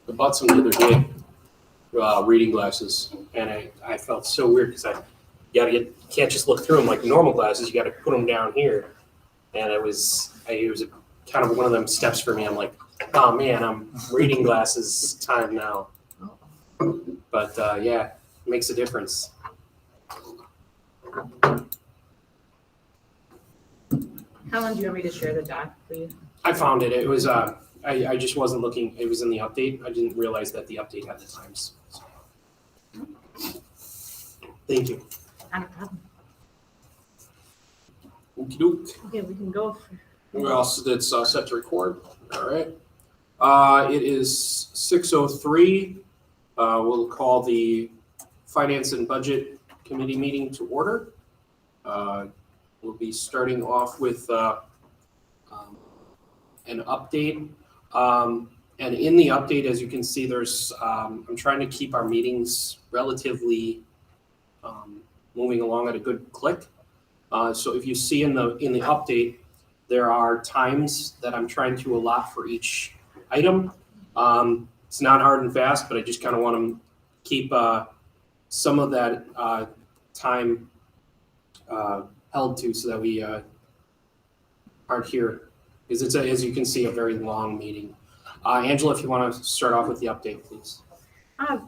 I bought some the other day, reading glasses, and I felt so weird because you can't just look through them like normal glasses. You got to put them down here, and it was kind of one of them steps for me. I'm like, oh man, I'm reading glasses time now. But yeah, it makes a difference. How long do you want me to share the doc, please? I found it. It was I just wasn't looking. It was in the update. I didn't realize that the update had the times. So. Thank you. Not a problem. Okie doke. Okay, we can go. It's set to record. All right. It is 6:03. We'll call the Finance and Budget Committee meeting to order. We'll be starting off with an update. And in the update, as you can see, there's I'm trying to keep our meetings relatively moving along at a good click. So if you see in the update, there are times that I'm trying to allot for each item. It's not hard and fast, but I just kind of want to keep some of that time held to so that we aren't here. Because it's, as you can see, a very long meeting. Angela, if you want to start off with the update, please.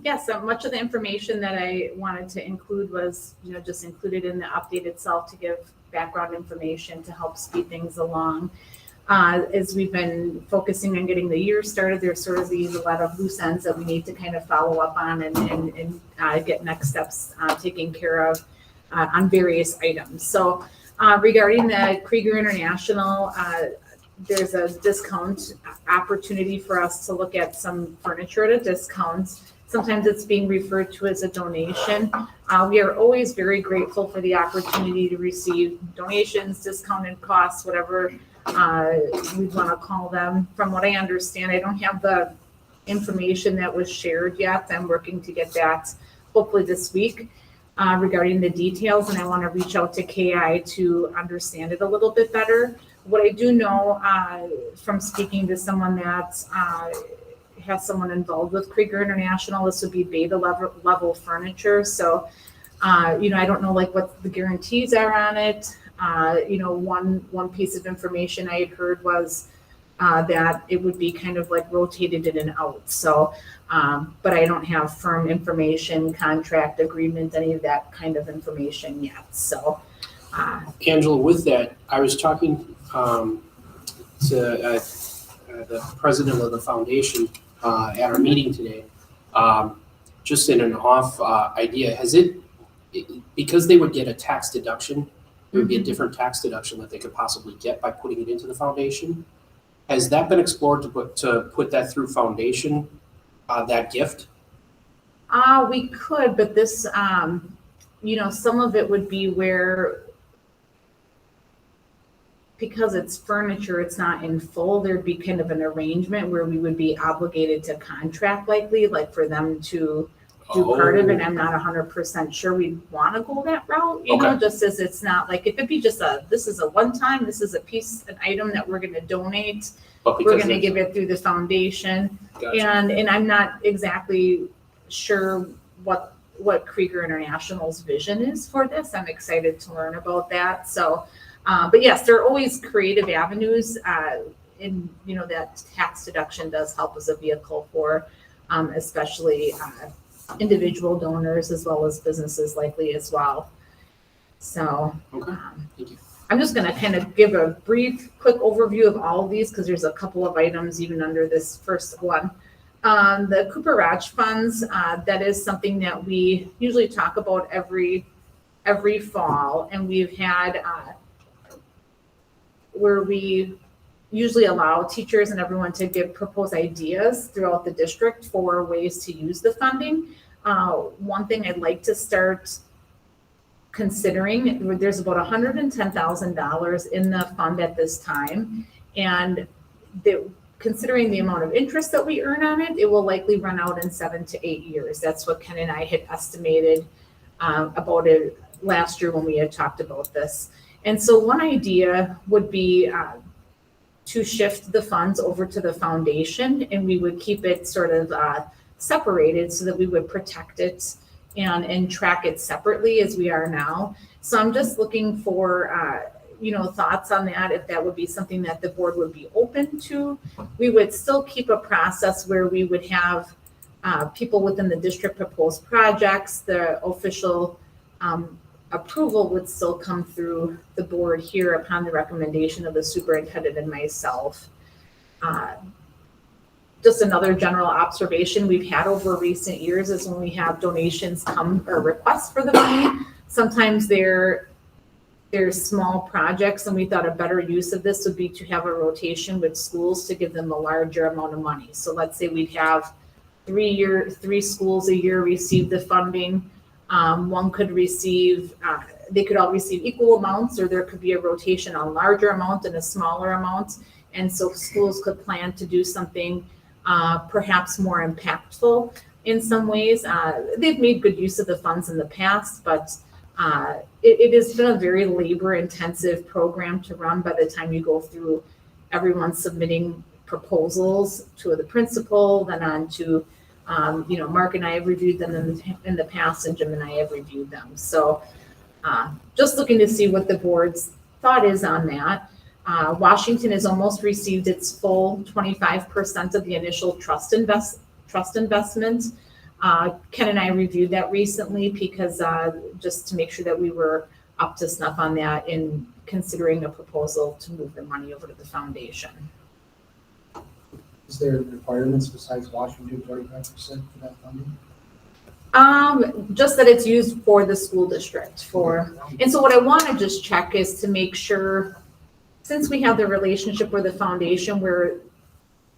Yes, so much of the information that I wanted to include was, just included in the update itself to give background information to help speed things along. As we've been focusing on getting the year started, there's sort of a lot of loose ends that we need to kind of follow up on and get next steps taken care of on various items. So regarding the Krieger International, there's a discount opportunity for us to look at some furniture at a discount. Sometimes it's being referred to as a donation. We are always very grateful for the opportunity to receive donations, discounted costs, whatever we want to call them. From what I understand, I don't have the information that was shared yet. I'm working to get that hopefully this week regarding the details, and I want to reach out to KI to understand it a little bit better. What I do know from speaking to someone that has someone involved with Krieger International, this would be beta level furniture. So, I don't know like what the guarantees are on it. One piece of information I had heard was that it would be kind of like rotated in and out. So, but I don't have firm information, contract agreement, any of that kind of information yet. So, Angela, with that, I was talking to the president of the foundation at our meeting today, just in an off idea. Has it, because they would get a tax deduction, there would be a different tax deduction that they could possibly get by putting it into the foundation. Has that been explored to put that through foundation, that gift? We could, but this, some of it would be where, because it's furniture, it's not in full, there'd be kind of an arrangement where we would be obligated to contract likely, like for them to do part of it. I'm not 100% sure we'd want to go that route, just as it's not like, if it'd be just this is a one-time, this is an item that we're going to donate, we're going to give it through the foundation. Gotcha. And I'm not exactly sure what Krieger International's vision is for this. I'm excited to learn about that. So, but yes, there are always creative avenues, and that tax deduction does help as a vehicle for, especially individual donors as well as businesses likely as well. So, okay. Thank you. I'm just going to kind of give a brief, quick overview of all of these because there's a couple of items even under this first one. The Cooper Raj funds, that is something that we usually talk about every fall, and we've had where we usually allow teachers and everyone to propose ideas throughout the district for ways to use the funding. One thing I'd like to start considering, there's about $110,000 in the fund at this time, and considering the amount of interest that we earn on it, it will likely run out in 7 to 8 years. That's what Ken and I had estimated about it last year when we had talked about this. And so one idea would be to shift the funds over to the foundation, and we would keep it sort of separated so that we would protect it and track it separately as we are now. So I'm just looking for thoughts on that, if that would be something that the board would be open to. We would still keep a process where we would have people within the district propose projects. The official approval would still come through the board here upon the recommendation of the superintendent and myself. Just another general observation we've had over recent years is when we have donations come or requests for the money, sometimes they're small projects, and we thought a better use of this would be to have a rotation with schools to give them a larger amount of money. So let's say we'd have 3 schools a year receive the funding. One could receive, they could all receive equal amounts, or there could be a rotation on larger amount and a smaller amount. And so schools could plan to do something perhaps more impactful in some ways. They've made good use of the funds in the past, but it has been a very labor-intensive program to run by the time you go through everyone submitting proposals to the principal, then on to, Mark and I have reviewed them in the past, and Jim and I have reviewed them. So just looking to see what the board's thought is on that. Washington has almost received its full 25% of the initial trust investment. Ken and I reviewed that recently because just to make sure that we were up to snuff on that in considering a proposal to move the money over to the foundation. Is there requirements besides Washington 25% for that funding? Just that it's used for the school district and so what I want to just check is to make sure, since we have the relationship with the foundation where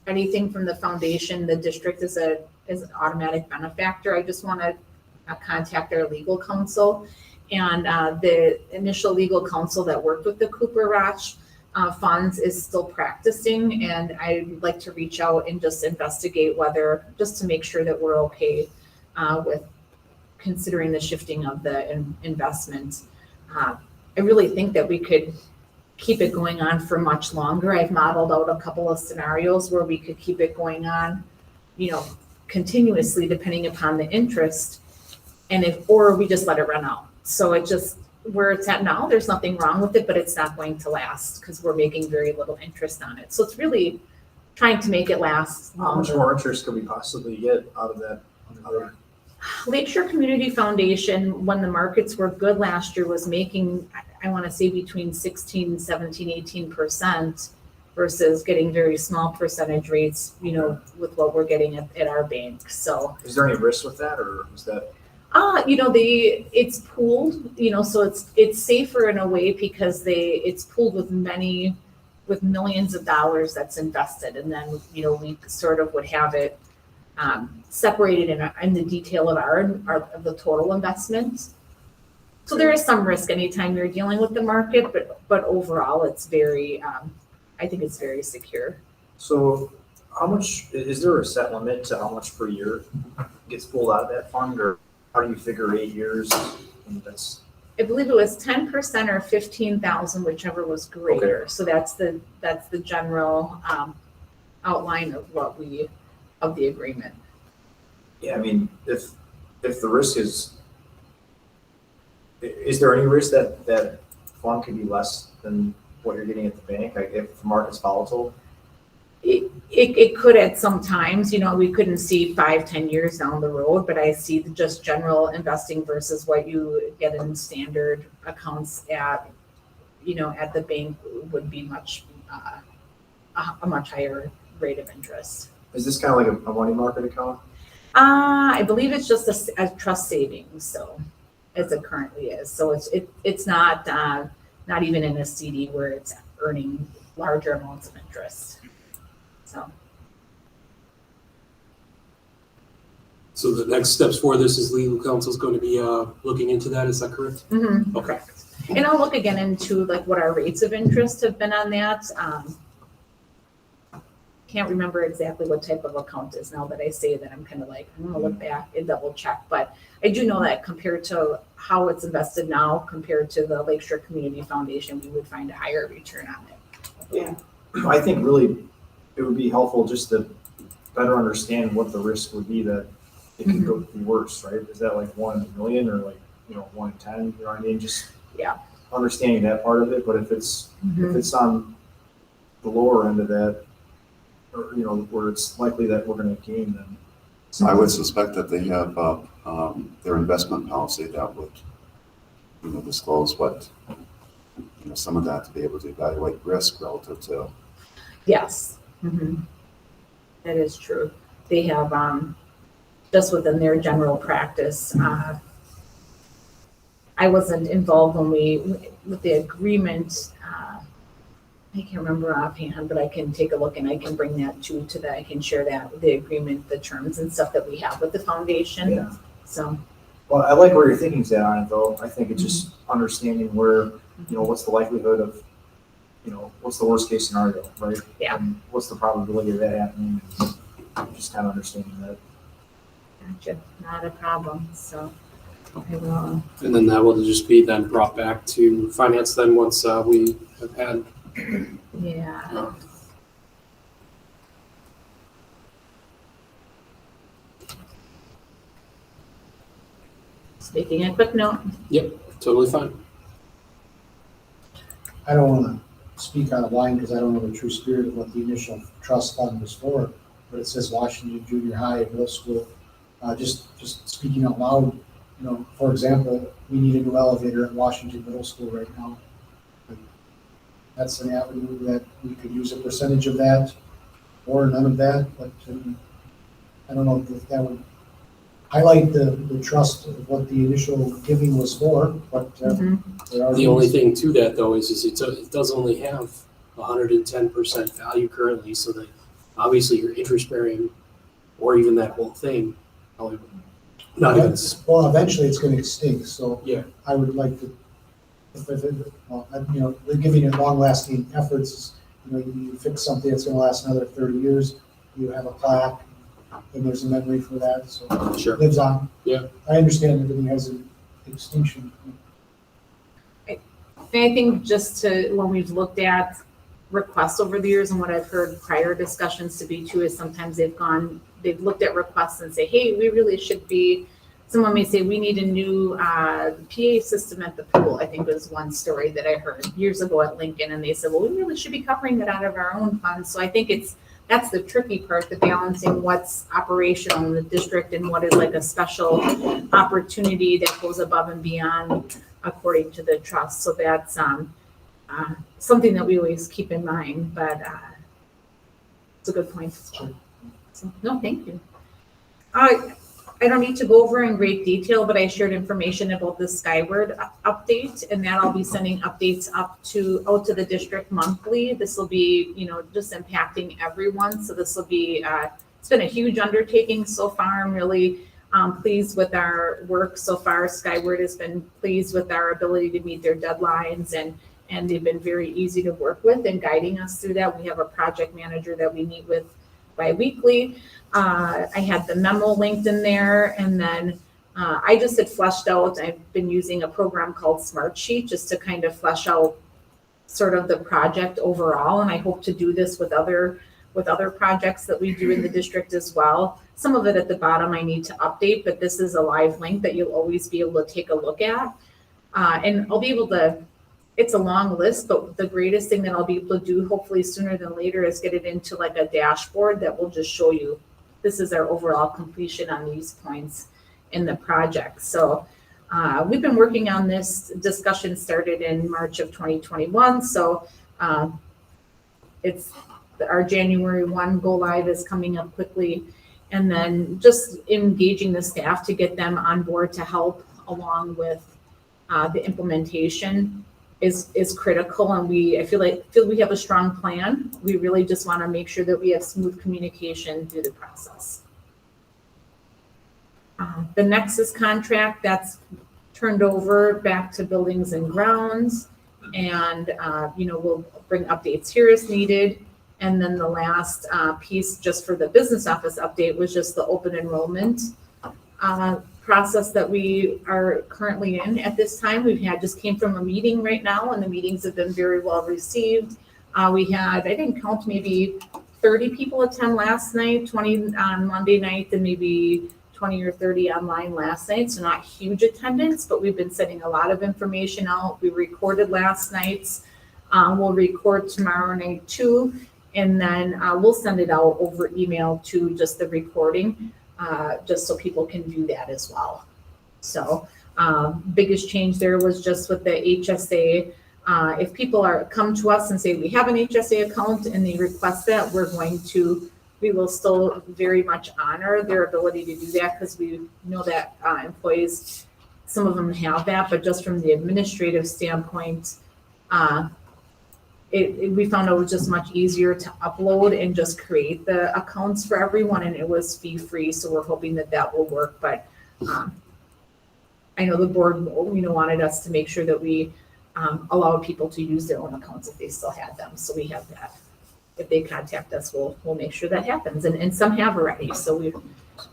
anything from the foundation, the district is an automatic benefactor, I just want to contact our legal counsel. And the initial legal counsel that worked with the Cooper Roch funds is still practicing, and I'd like to reach out and just investigate whether, just to make sure that we're okay with considering the shifting of the investment. I really think that we could keep it going on for much longer. I've modeled out a couple of scenarios where we could keep it going on, continuously depending upon the interest, or we just let it run out. So it just, where it's at now, there's nothing wrong with it, but it's not going to last because we're making very little interest on it. So it's really trying to make it last How much longer. more interest could we possibly get out of that? Lakeshore Community Foundation, when the markets were good last year, was making, I want to say, between 16, 17, 18% versus getting very small percentage rates, with what we're getting at our bank. So Is there any risk with that, or is that? It's pooled, so it's safer in a way because it's pooled with millions of dollars that's invested, and then we sort of would have it separated in the detail of the total investment. So there is some risk anytime you're dealing with the market, but overall it's very, I think it's very secure. So how much, is there a set limit to how much per year gets pulled out of that fund, or how do you figure 8 years? And that's, I believe it was 10% or 15,000, whichever was greater. So that's the general outline of the agreement. yeah, I mean, if the risk is there any risk that fund could be less than what you're getting at the bank, like if the market's volatile? It could at some times, we couldn't see 5-10 years down the road, but I see just general investing versus what you get in standard accounts at the bank would be a much higher rate of interest. Is this kind of like a money market account? I believe it's just a trust savings, so as it currently is. So it's not even in a CD where it's earning larger amounts of interest. So the next steps for this is legal counsel is going to be looking into that. Is that correct? Mm-hmm. Okay. And I'll look again into what our rates of interest have been on that. Can't remember exactly what type of account is now that I say that. I'm kind of like, I'm gonna look back and double check, but I do know that compared to how it's invested now compared to the Lakeshore Community Foundation, we would find a higher return on it. Yeah, I think really it would be helpful just to better understand what the risk would be that it could go be worse, right? Is that like 1 in a million or like, 1 in 10, you know what I mean? Just Yeah. understanding that part of it, but if it's on the lower end of that, or, where it's likely that we're gonna gain, then. I would suspect that they have their investment policy that would, disclose what, some of that to be able to evaluate risk relative to. Yes. That is true. They have, just within their general practice, I wasn't involved with the agreement, I can't remember offhand, but I can take a look and I can bring that to that. I can share that, the agreement, the terms and stuff that we have with the foundation. Yeah. So. Well, I like where your thinking's at on it though. I think it's just understanding where, what's the likelihood of, what's the worst case scenario, right? Yeah. And what's the probability of that happening? And just kind of understanding that. Gotcha, not a problem, so I will. And then that will just be then brought back to finance then once we have had. Yeah. Just making a quick note. Totally fine. I don't want to speak out of line because I don't know the true spirit of what the initial trust fund was for, but it says Washington Junior High and Middle School. Just speaking out loud, for example, we need a new elevator at Washington Middle School right now. That's an avenue that we could use a percentage of that or none of that, but I don't know if that would highlight the trust of what the initial giving was for, but there are The only thing to that though is it does only have 110% value currently, so that obviously your interest bearing or even that whole thing, probably not even. Well, eventually it's going to extinct, so Yeah. I would like to, they're giving it long-lasting efforts. You fix something that's going to last another 30 years, you have a plaque, and there's a memory for that, so Sure. it lives on. Yeah. I understand everything has an extinction. And I think just when we've looked at requests over the years and what I've heard prior discussions to be too is sometimes they've looked at requests and say, hey, we really should be, someone may say, we need a new PA system at the pool. I think was one story that I heard years ago at Lincoln, and they said, well, we really should be covering that out of our own funds. So I think that's the tricky part, the balancing what's operational in the district and what is like a special opportunity that goes above and beyond according to the trust. So that's something that we always keep in mind, but it's a good point. So, no, thank you. I don't need to go over in great detail, but I shared information about the Skyward update, and that I'll be sending updates out to the district monthly. This will be, just impacting everyone. So this will be, it's been a huge undertaking so far. I'm really pleased with our work so far. Skyward has been pleased with our ability to meet their deadlines, and they've been very easy to work with and guiding us through that. We have a project manager that we meet with bi-weekly. I had the memo linked in there, and then I just had fleshed out, I've been using a program called Smartsheet just to kind of flesh out sort of the project overall, and I hope to do this with other projects that we do in the district as well. Some of it at the bottom I need to update, but this is a live link that you'll always be able to take a look at. And I'll be able to, it's a long list, but the greatest thing that I'll be able to do hopefully sooner than later is get it into like a dashboard that will just show you this is our overall completion on these points in the project. So we've been working on this. Discussion started in March of 2021. So it's our January 1 go live is coming up quickly. And then just engaging the staff to get them on board to help along with the implementation is critical, and I feel we have a strong plan. We really just want to make sure that we have smooth communication through the process. The Nexus contract, that's turned over back to buildings and grounds, and we'll bring updates here as needed. And then the last piece just for the business office update was just the open enrollment process that we are currently in at this time. Just came from a meeting right now, and the meetings have been very well received. We had, I didn't count, maybe 30 people attend last night, 20 on Monday night, and maybe 20 or 30 online last night. So not huge attendance, but we've been sending a lot of information out. We recorded last night's. We'll record tomorrow night too, and then we'll send it out over email to just the recording, just so people can view that as well. So biggest change there was just with the HSA. If people come to us and say we have an HSA account and they request that, we will still very much honor their ability to do that, because we know that employees, some of them have that, but just from the administrative standpoint, we found it was just much easier to upload and just create the accounts for everyone, and it was fee-free, so we're hoping that will work. But I know the board, wanted us to make sure that we allow people to use their own accounts if they still had them, so we have that. If they contact us, we'll make sure that happens, and some have already, so we're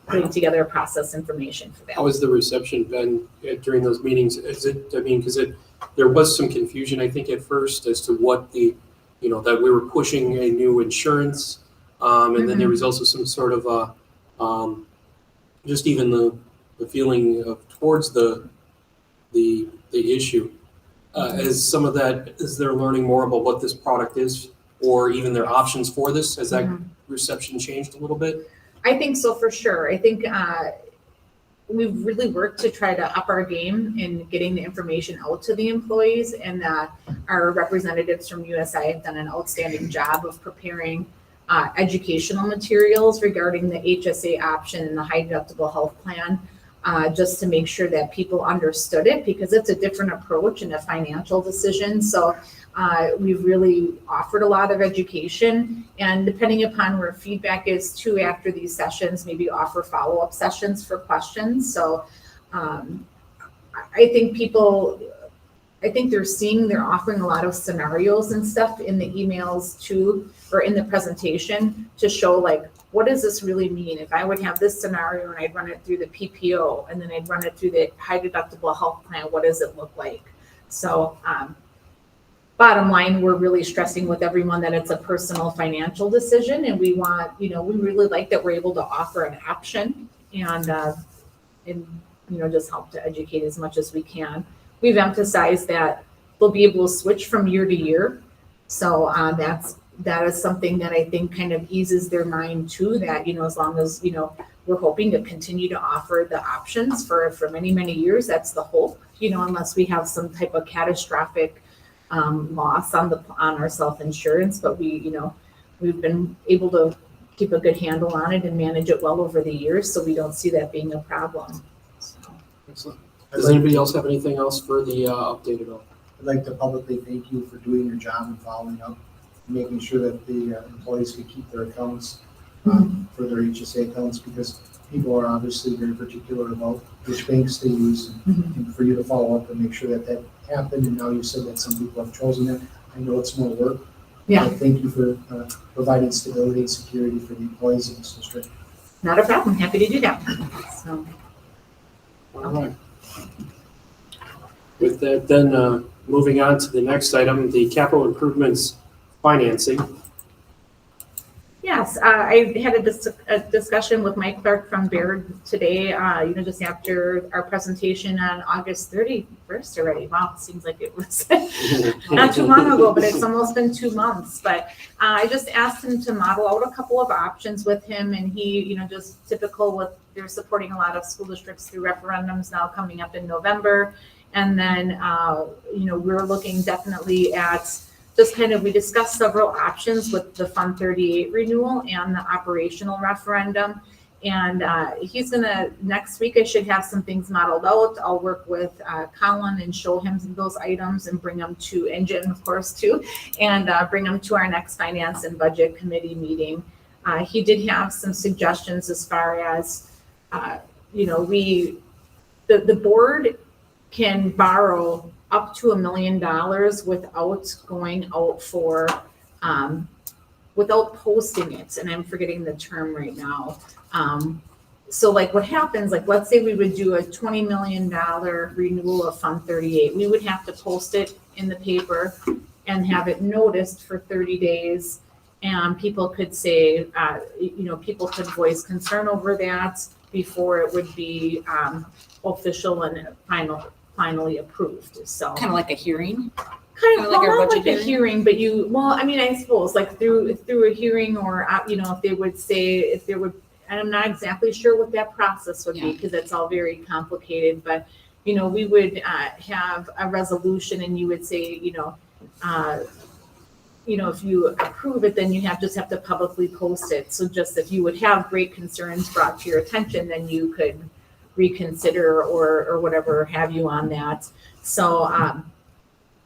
putting together process information for that. How has the reception been during those meetings? Because there was some confusion, I think, at first as to what that we were pushing a new insurance, and then there was also some sort of just even the feeling of towards the issue. As some of that, as they're learning more about what this product is, or even their options for this, has that reception changed a little bit? I think so, for sure. I think we've really worked to try to up our game in getting the information out to the employees, and our representatives from USI have done an outstanding job of preparing educational materials regarding the HSA option and the high deductible health plan, just to make sure that people understood it, because it's a different approach and a financial decision. So we've really offered a lot of education, and depending upon where feedback is too after these sessions, maybe offer follow-up sessions for questions. So I think they're offering a lot of scenarios and stuff in the emails too, or in the presentation, to show like, what does this really mean? If I would have this scenario and I'd run it through the PPO and then I'd run it through the high deductible health plan, what does it look like? So bottom line, we're really stressing with everyone that it's a personal financial decision, and we want, we really like that we're able to offer an option and just help to educate as much as we can. We've emphasized that they'll be able to switch from year to year. So that is something that I think kind of eases their mind too, that, as long as, we're hoping to continue to offer the options for many, many years. That's the hope, unless we have some type of catastrophic loss on our self-insurance, but we've been able to keep a good handle on it and manage it well over the years, so we don't see that being a problem. So. Excellent. Does anybody else have anything else for the update at all? I'd like to publicly thank you for doing your job and following up, and making sure that the employees can keep their accounts for their HSA accounts, because people are obviously very particular about which banks they use, and for you to follow up and make sure that happened. And now you said that some people have chosen it. I know it's more work. Yeah. But thank you for providing stability and security for the employees in this district. Not a problem. Happy to do that. So. All right. With that, then moving on to the next item, the capital improvements financing. Yes, I had a discussion with Mike Clark from Baird today, just after our presentation on August 31st already. Wow, it seems like it was not too long ago, but it's almost been 2 months. But I just asked him to model out a couple of options with him, and he, just typical with, they're supporting a lot of school districts through referendums now coming up in November. And then, we're looking definitely at just kind of, we discussed several options with the Fund 38 renewal and the operational referendum. And he's next week, I should have some things modeled out. I'll work with Colin and show him those items and bring them to, and Jen, of course, too, and bring them to our next Finance and Budget Committee meeting. He did have some suggestions as far as, the board can borrow up to $1 million without going out for, without posting it. And I'm forgetting the term right now. So like what happens, like let's say we would do a $20 million renewal of Fund 38. We would have to post it in the paper and have it noticed for 30 days. And people could say, people could voice concern over that before it would be official and finally approved. So Kind of like a hearing. kind of Kinda like our not budget like a hearing, but I suppose like through a hearing, or if they would say, if there would, and I'm not exactly sure what that process would be, Yeah. because it's all very complicated, but we would have a resolution, and you would say, if you approve it, then you just have to publicly post it. So just if you would have great concerns brought to your attention, then you could reconsider or whatever have you on that. So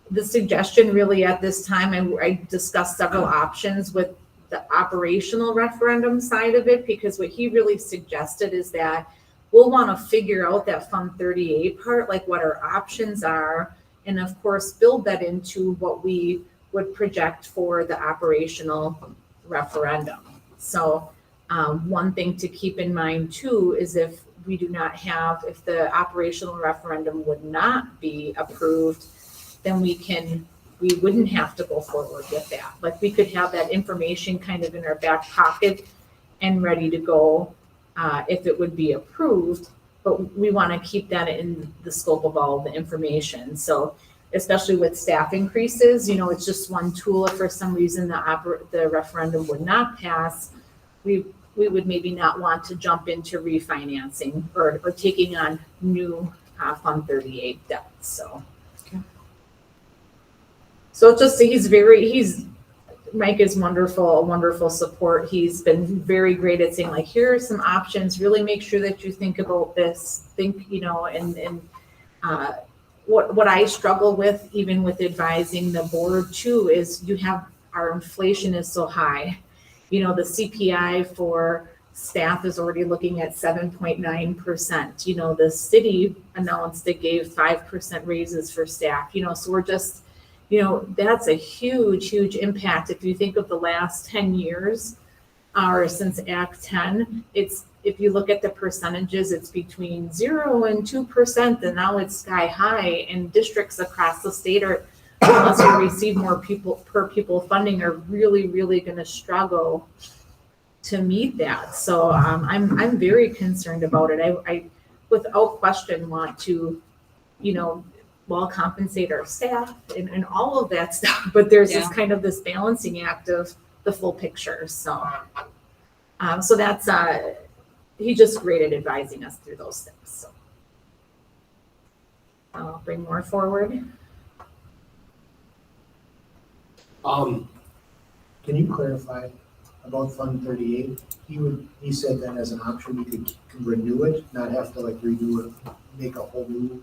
the suggestion really at this time, I discussed several options with the operational referendum side of it, because what he really suggested is that we'll want to figure out that Fund 38 part, like what our options are, and of course build that into what we would project for the operational referendum. So one thing to keep in mind too is if the operational referendum would not be approved, then we wouldn't have to go forward with that. Like, we could have that information kind of in our back pocket and ready to go if it would be approved, but we want to keep that in the scope of all the information. So especially with staff increases, it's just one tool. If for some reason the referendum would not pass, we would maybe not want to jump into refinancing or taking on new Fund 38 debt. So. So Mike is wonderful support. He's been very great at saying, like, here are some options, really make sure that you think about this, what I struggle with, even with advising the board too, is our inflation is so high. The CPI for staff is already looking at 7.9%. The city announced it gave 5% raises for staff, so we're just, that's a huge impact. If you think of the last 10 years, or since Act 10, if you look at the percentages, it's between 0 and 2%, and now it's sky high. And districts across the state unless we receive more per pupil funding, are really going to struggle to meet that. So I'm very concerned about it. I without question want to, compensate our staff and all of that stuff, but there's this kind of this balancing act of the full picture. So so that's he's just great at advising us through those things. So I'll bring more forward. Can you clarify about Fund 38? He said that as an option, we could renew it, not have to redo it, make a whole new,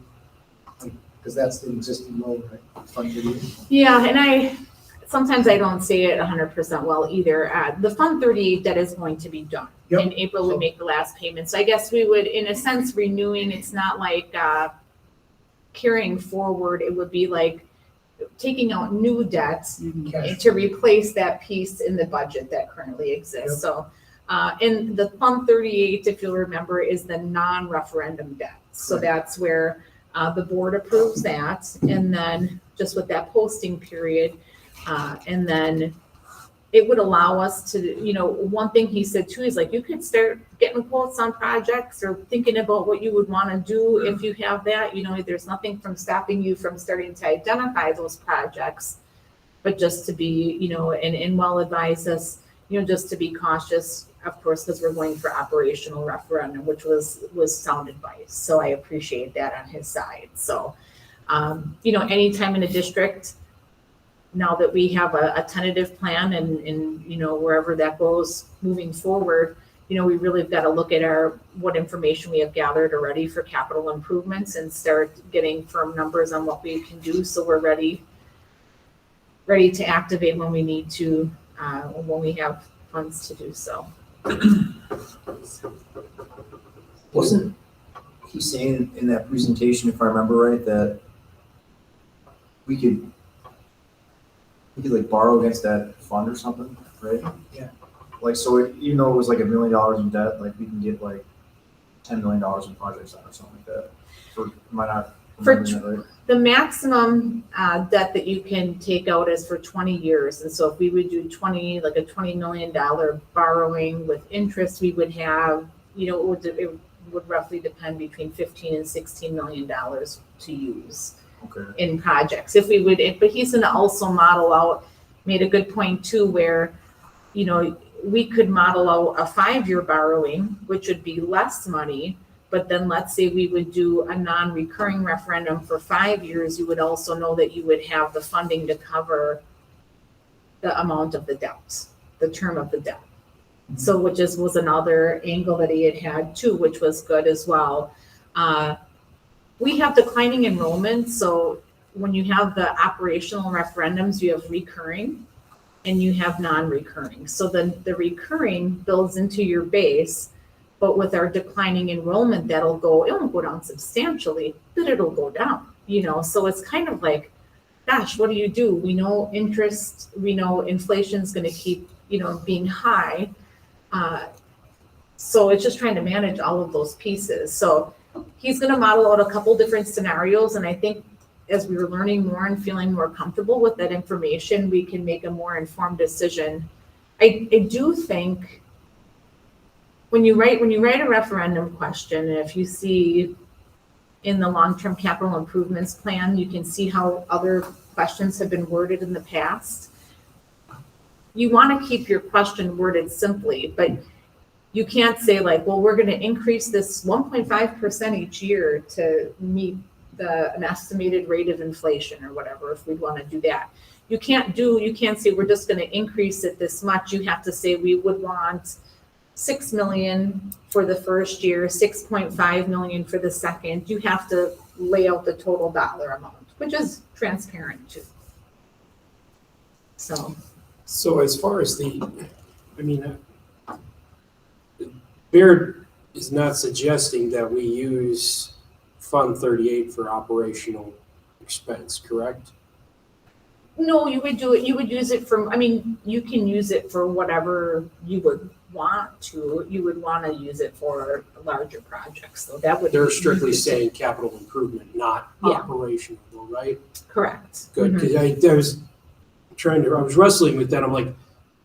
because that's the existing loan, right? Fund 38? Yeah, and sometimes I don't say it 100% well either. The Fund 38 that is going to be done. Yep. In April, we make the last payment. So I guess we would, in a sense, renewing. It's not like carrying forward. It would be like taking out new debts to replace that piece in the budget that currently exists. Yep. So, and the Fund 38, if you'll remember, is the non-referendum debt. So Right. that's where the board approves that, and then just with that posting period, and then it would allow us to, one thing he said too is you could start getting quotes on projects or thinking about what you would want to do if you have that. There's nothing from stopping you from starting to identify those projects, but just to be, and well advise us, just to be cautious, of course, because we're going for operational referendum, which was sound advice. So I appreciate that on his side. So, anytime in a district, now that we have a tentative plan and wherever that goes moving forward, we really have got to look at what information we have gathered already for capital improvements and start getting firm numbers on what we can do, so we're ready to activate when we need to, when we have funds to do so. Wasn't he saying in that presentation, if I remember right, that we could borrow against that fund or something, right? Yeah. So even though it was $1 million in debt, we can get $10 million in projects on or something like that. Or am I not For Remembering that right? The maximum debt that you can take out is for 20 years. And so if we would do like a $20 million borrowing with interest, we would have, it would roughly depend between 15 and $16 million to use Okay. in projects. But he's gonna also model out, made a good point too, where, we could model out a 5-year borrowing, which would be less money. But then let's say we would do a non-recurring referendum for 5 years, you would also know that you would have the funding to cover the amount of the debt, the term of the debt. So was another angle that he had too, which was good as well. We have declining enrollment, so when you have the operational referendums, you have recurring and you have non-recurring. So then the recurring builds into your base. But with our declining enrollment, it won't go down substantially, but it'll go down, So it's kind of like, gosh, what do? We know interest, we know inflation's going to keep, being high. So it's just trying to manage all of those pieces. So he's going to model out a couple different scenarios. And I think as we were learning more and feeling more comfortable with that information, we can make a more informed decision. I do think when you write a referendum question, and if you see in the long-term capital improvements plan, you can see how other questions have been worded in the past. You want to keep your question worded simply, but you can't say like, well, we're going to increase this 1.5% each year to meet an estimated rate of inflation or whatever, if we'd want to do that. You can't say we're just going to increase it this much. You have to say we would want $6 million for the first year, $6.5 million for the second. You have to lay out the total dollar amount, which is transparent too. So as far as Baird is not suggesting that we use Fund 38 for operational expense, correct? No, you would do it. You would use it you can use it for whatever you would want to. You would want to use it for larger projects, though. They're strictly saying capital improvement, not Yeah. operational, right? Correct. Good, because I was wrestling with that. I'm like,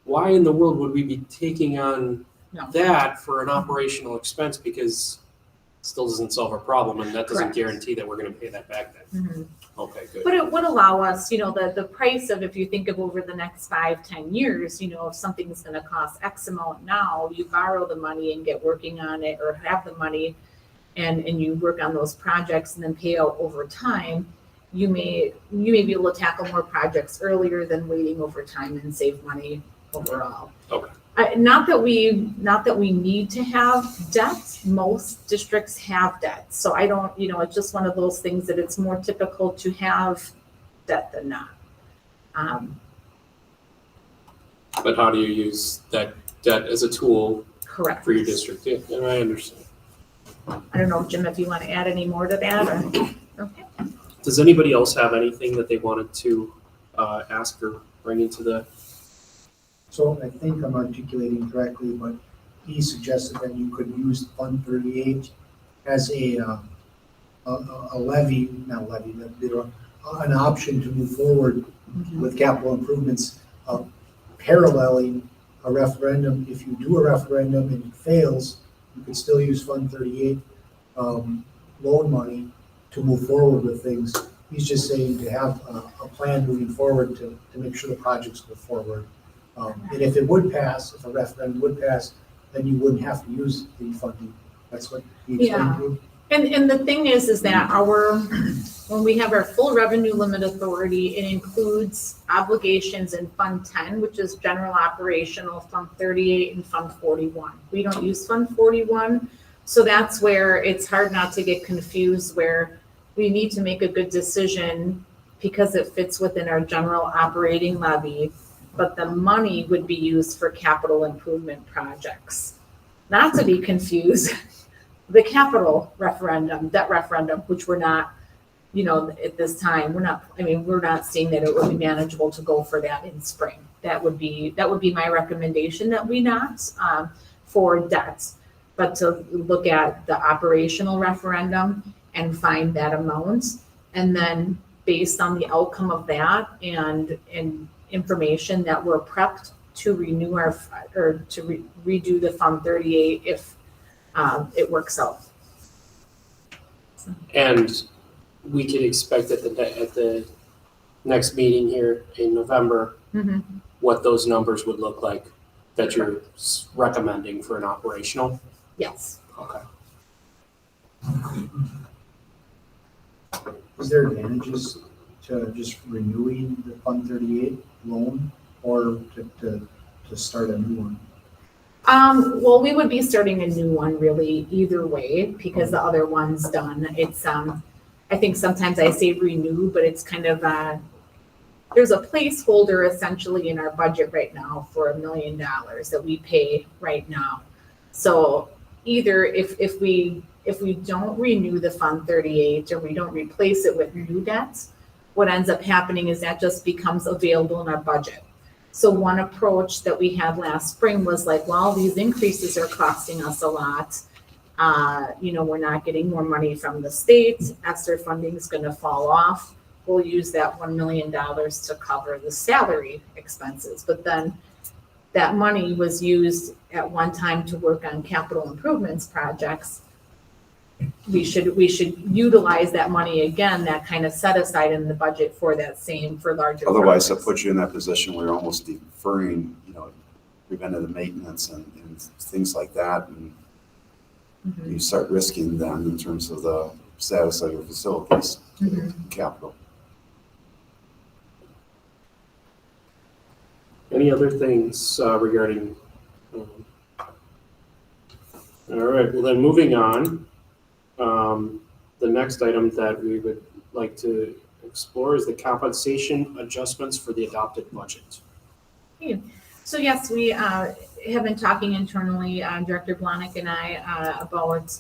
why in the world would we be taking on No. that for an operational expense? Because it still doesn't solve our problem, and that doesn't Correct. guarantee that we're going to pay that back then. Mhm. Okay, good. But it would allow us, the price of, if you think of over the next 5-10 years, if something's going to cost X amount now, you borrow the money and get working on it, or have the money and you work on those projects and then pay out over time. You may be able to tackle more projects earlier than waiting over time and save money overall. Okay. Not that we need to have debt. Most districts have debt. So I don't, it's just one of those things that it's more typical to have debt than not. But how do you use that debt as a tool Correct. for your district? Yeah, and I understand. I don't know, Jim, if you want to add any more to that or, okay. Does anybody else have anything that they wanted to ask or bring into the? So I think I'm articulating correctly, but he suggested that you could use Fund 38 as an option to move forward with capital improvements, paralleling a referendum. If you do a referendum and it fails, you could still use Fund 38 loan money to move forward with things. He's just saying to have a plan moving forward to make sure the projects go forward. And if it would pass, if a referendum would pass, then you wouldn't have to use the funding. That's what he explained to you. And the thing is that when we have our full revenue limit authority, it includes obligations in Fund 10, which is general operational, Fund 38 and Fund 41. We don't use Fund 41. So that's where it's hard not to get confused, where we need to make a good decision because it fits within our general operating levy, but the money would be used for capital improvement projects. Not to be confused, the capital referendum, debt referendum, which we're not, at this time, we're not seeing that it would be manageable to go for that in spring. That would be my recommendation, that we not for debts, but to look at the operational referendum. and find that amount. And then based on the outcome of that and information that we're prepped to renew redo the Fund 38 if it works out. And we could expect at the next meeting here in November, what those numbers would look like that you're recommending for an operational? Yes. Okay. Is there advantages to just renewing the Fund 38 loan or to start a new one? Well, we would be starting a new one really either way because the other one's done. It's, I think sometimes I say renew, but it's kind of, there's a placeholder essentially in our budget right now for $1 million that we pay right now. So either if we don't renew the Fund 38 or we don't replace it with new debts, what ends up happening is that just becomes available in our budget. So one approach that we had last spring was like, well, these increases are costing us a lot. We're not getting more money from the state. ESSER funding is going to fall off. We'll use that $1 million to cover the salary expenses. But then that money was used at one time to work on capital improvements projects. We should utilize that money again, that kind of set aside in the budget for that same, for larger. Otherwise, that projects. puts you in that position where you're almost deferring, preventative maintenance and things like that. And you start risking them in terms of the status of your facilities, capital. Any other things regarding? All right, well then moving on. The next item that we would like to explore is the compensation adjustments for the adopted budget. So yes, we have been talking internally, Director Blahnik and I, about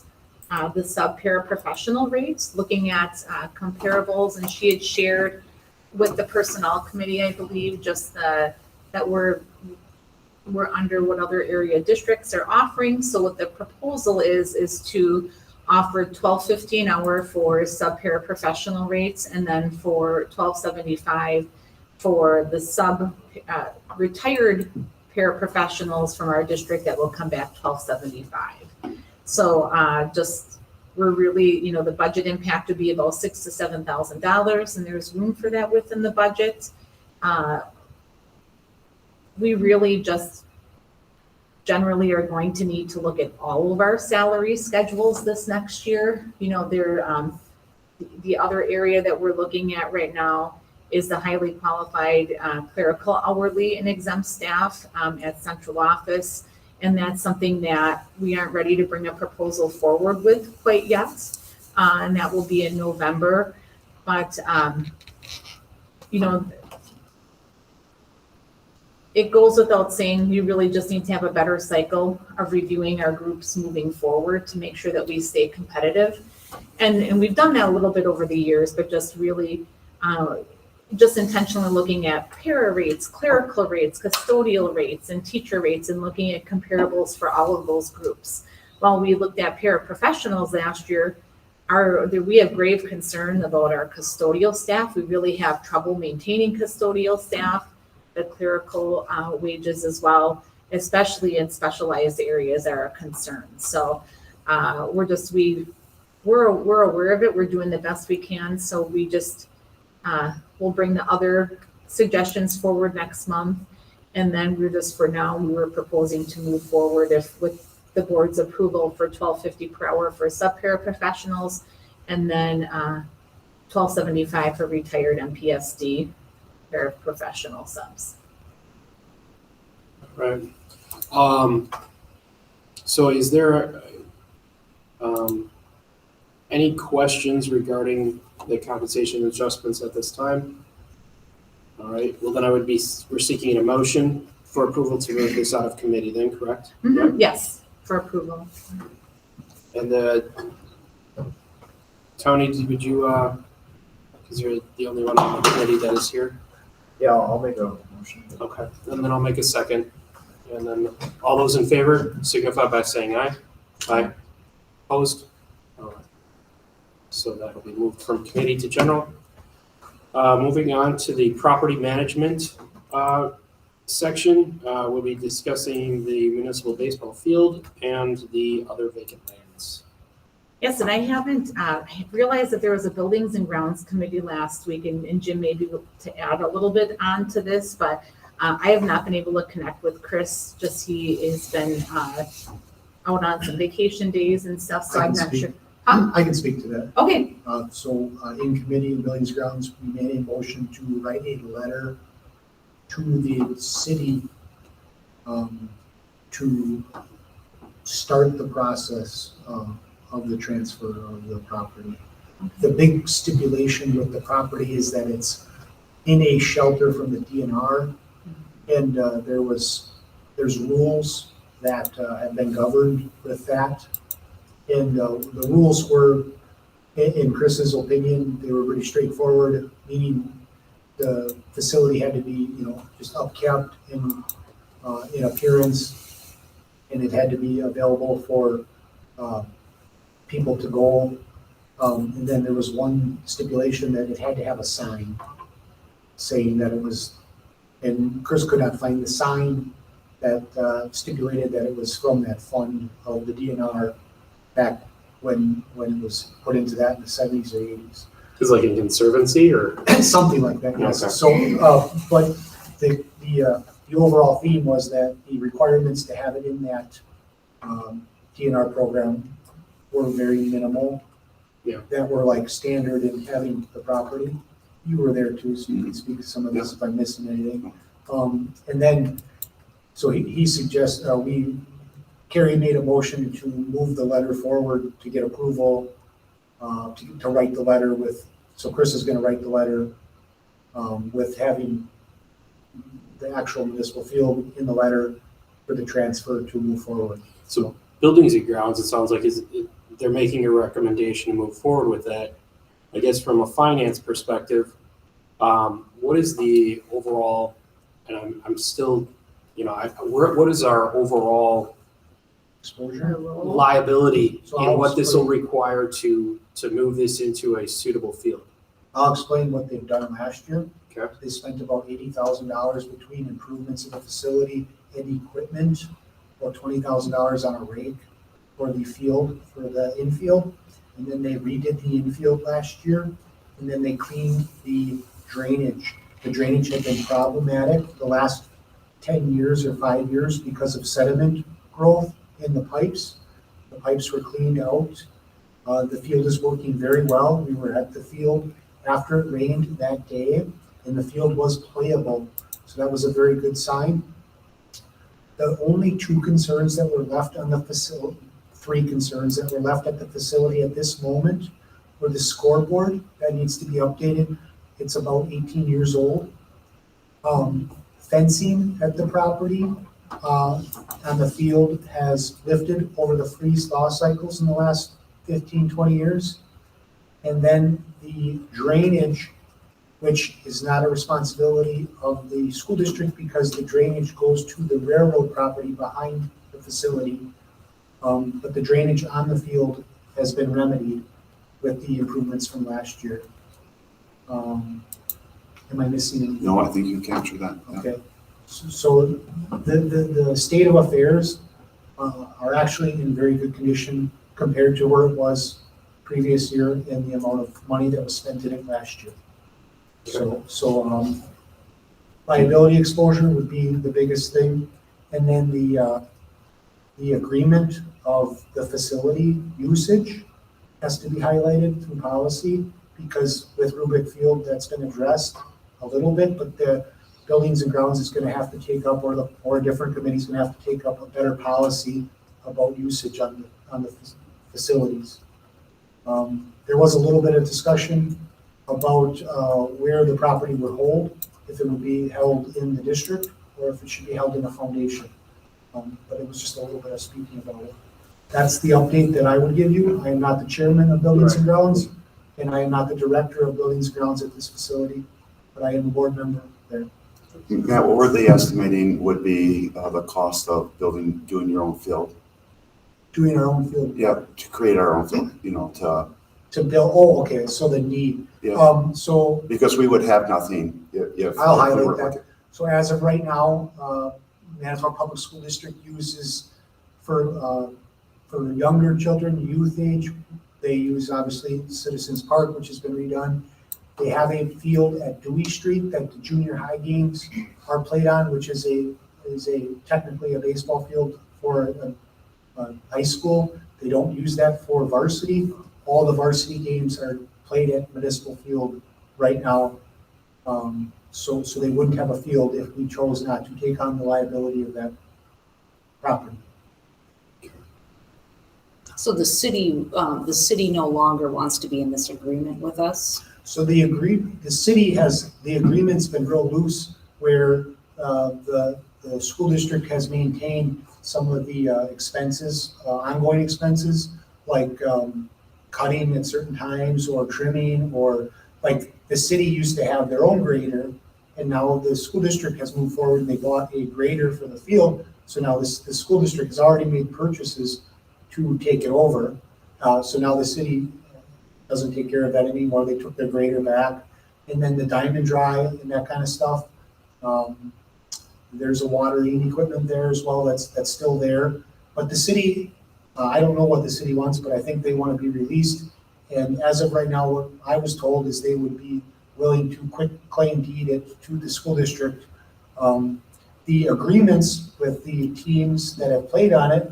the sub-paraprofessional rates, looking at comparables, and she had shared with the personnel committee, I believe, just that we're under what other area districts are offering. So what the proposal is to offer $12.50 an hour for sub-paraprofessional rates, and then for $12.75 for the retired paraprofessionals from our district that will come back $12.75. So we're really, the budget impact would be about $6,000 to $7,000, and there's room for that within the budget. We really just generally are going to need to look at all of our salary schedules this next year. The other area that we're looking at right now is the highly qualified clerical hourly and exempt staff at central office. And that's something that we aren't ready to bring a proposal forward with quite yet. And that will be in November. But, it goes without saying, we really just need to have a better cycle of reviewing our groups moving forward to make sure that we stay competitive. And we've done that a little bit over the years, but just really just intentionally looking at para rates, clerical rates, custodial rates, and teacher rates, and looking at comparables for all of those groups. While we looked at paraprofessionals last year, we have grave concern about our custodial staff. We really have trouble maintaining custodial staff. The clerical wages as well, especially in specialized areas, are a concern. So we're aware of it. We're doing the best we can. So we just we'll bring the other suggestions forward next month, and then for now we were proposing to move forward with the board's approval for $12.50 per hour for sub-paraprofessionals, and then $12.75 for retired MPSD. Professional subs. Right. So is there any questions regarding the compensation adjustments at this time? All right, well then we're seeking a motion for approval to move this out of committee then, correct? Mm-hmm. Yes, for approval. And Tony, would you, because you're the only one on the committee that is here? Yeah, I'll make a motion. Okay, and then I'll make a second. And then all those in favor signify by saying aye. Aye. Opposed? All right. So that'll be moved from committee to general. Moving on to the property management section, we'll be discussing the municipal baseball field and the other vacant lands. Yes, and I haven't realized that there was a Buildings and Grounds Committee last week, and Jim may be able to add a little bit onto this, but I have not been able to connect with Chris, just he has been out on some vacation days and stuff, so I I'm can not speak. sure. Huh? I can speak to that. Okay, In committee and buildings grounds, we made a motion to write a letter to the city to start the process of the transfer of the property. The big stipulation with the property is that it's in a shelter from the DNR, and there's rules that have been governed with that. And the rules were, in Chris's opinion, they were pretty straightforward, meaning the facility had to be, just upkept in appearance, and it had to be available for people to go. And then there was one stipulation that it had to have a sign saying that it was, and Chris could not find the sign that stipulated that it was from that fund of the DNR back when it was put into that in the 70s or 80s. Is it like a conservancy or? Something like that, yes. Okay. So, but the overall theme was that the requirements to have it in that DNR program were very minimal. Yeah. That were like standard in having the property. You were there too, so you can speak to some of this if I'm missing anything. And then, so he suggests, Carrie made a motion to move the letter forward to get approval, to write the letter so Chris is gonna write the letter with having the actual municipal field in the letter for the transfer to move forward. So buildings and grounds, it sounds like they're making a recommendation to move forward with that. I guess from a finance perspective, what is the overall, and I'm still, what is our overall Exposure? liability So in I'll what this will explain. require to move this into a suitable field? I'll explain what they've done last year. Okay. They spent about $80,000 between improvements of the facility and equipment, about $20,000 on a rake for the field, for the infield. And then they redid the infield last year, and then they cleaned the drainage. The drainage had been problematic the last 10 years or 5 years because of sediment growth in the pipes. The pipes were cleaned out. The field is working very well. We were at the field after it rained that day, and the field was playable. So that was a very good sign. The only two concerns that were left on the facility, three concerns that were left at the facility at this moment were the scoreboard that needs to be updated. It's about 18 years old. Fencing at the property on the field has lifted over the freeze-thaw cycles in the last 15, 20 years. And then the drainage, which is not a responsibility of the school district because the drainage goes to the railroad property behind the facility. But the drainage on the field has been remedied with the improvements from last year. Am I missing anything? No, I think you captured that. Yeah. Okay, so the state of affairs are actually in very good condition compared to where it was previous year and the amount of money that was spent in it last year. So liability exposure would be the biggest thing, and then the agreement of the facility usage has to be highlighted through policy, because with Rubik Field, that's been addressed a little bit, but the Buildings and Grounds is gonna have to take up, or a different committee's gonna have to take up a better policy about usage on the facilities. There was a little bit of discussion about where the property would hold, if it would be held in the district or if it should be held in a foundation. But it was just a little bit of speaking about it. That's the update that I would give you. I am not the chairman of Buildings and Grounds, and I am not the director of Buildings and Grounds at this facility, but I am a board member there. Matt, what were they estimating would be the cost of doing your own field? Doing our own field. Yeah, to create our own field, To build, oh, okay, so the need. Yeah. So Because we would have nothing if. I'll we highlight weren't that. looking. So as of right now, Manitowoc Public School District uses for younger children, youth age, they use obviously Citizens Park, which has been redone. They have a field at Dewey Street that the junior high games are played on, which is technically a baseball field for a high school. They don't use that for varsity. All the varsity games are played at Municipal Field right now. So they wouldn't have a field if we chose not to take on the liability of that property. So the city no longer wants to be in this agreement with us? So the agreement's been real loose where the school district has maintained some of the expenses, ongoing expenses, like cutting at certain times or trimming, or like the city used to have their own grader, and now the school district has moved forward and they bought a grader for the field. So now the school district has already made purchases to take it over. So now the city doesn't take care of that anymore. They took their grader back. And then the diamond dry and that kind of stuff. There's a watering equipment there as well that's still there. But the city, I don't know what the city wants, but I think they want to be released. And as of right now, what I was told is they would be willing to quit claim deed it to the school district. The agreements with the teams that have played on it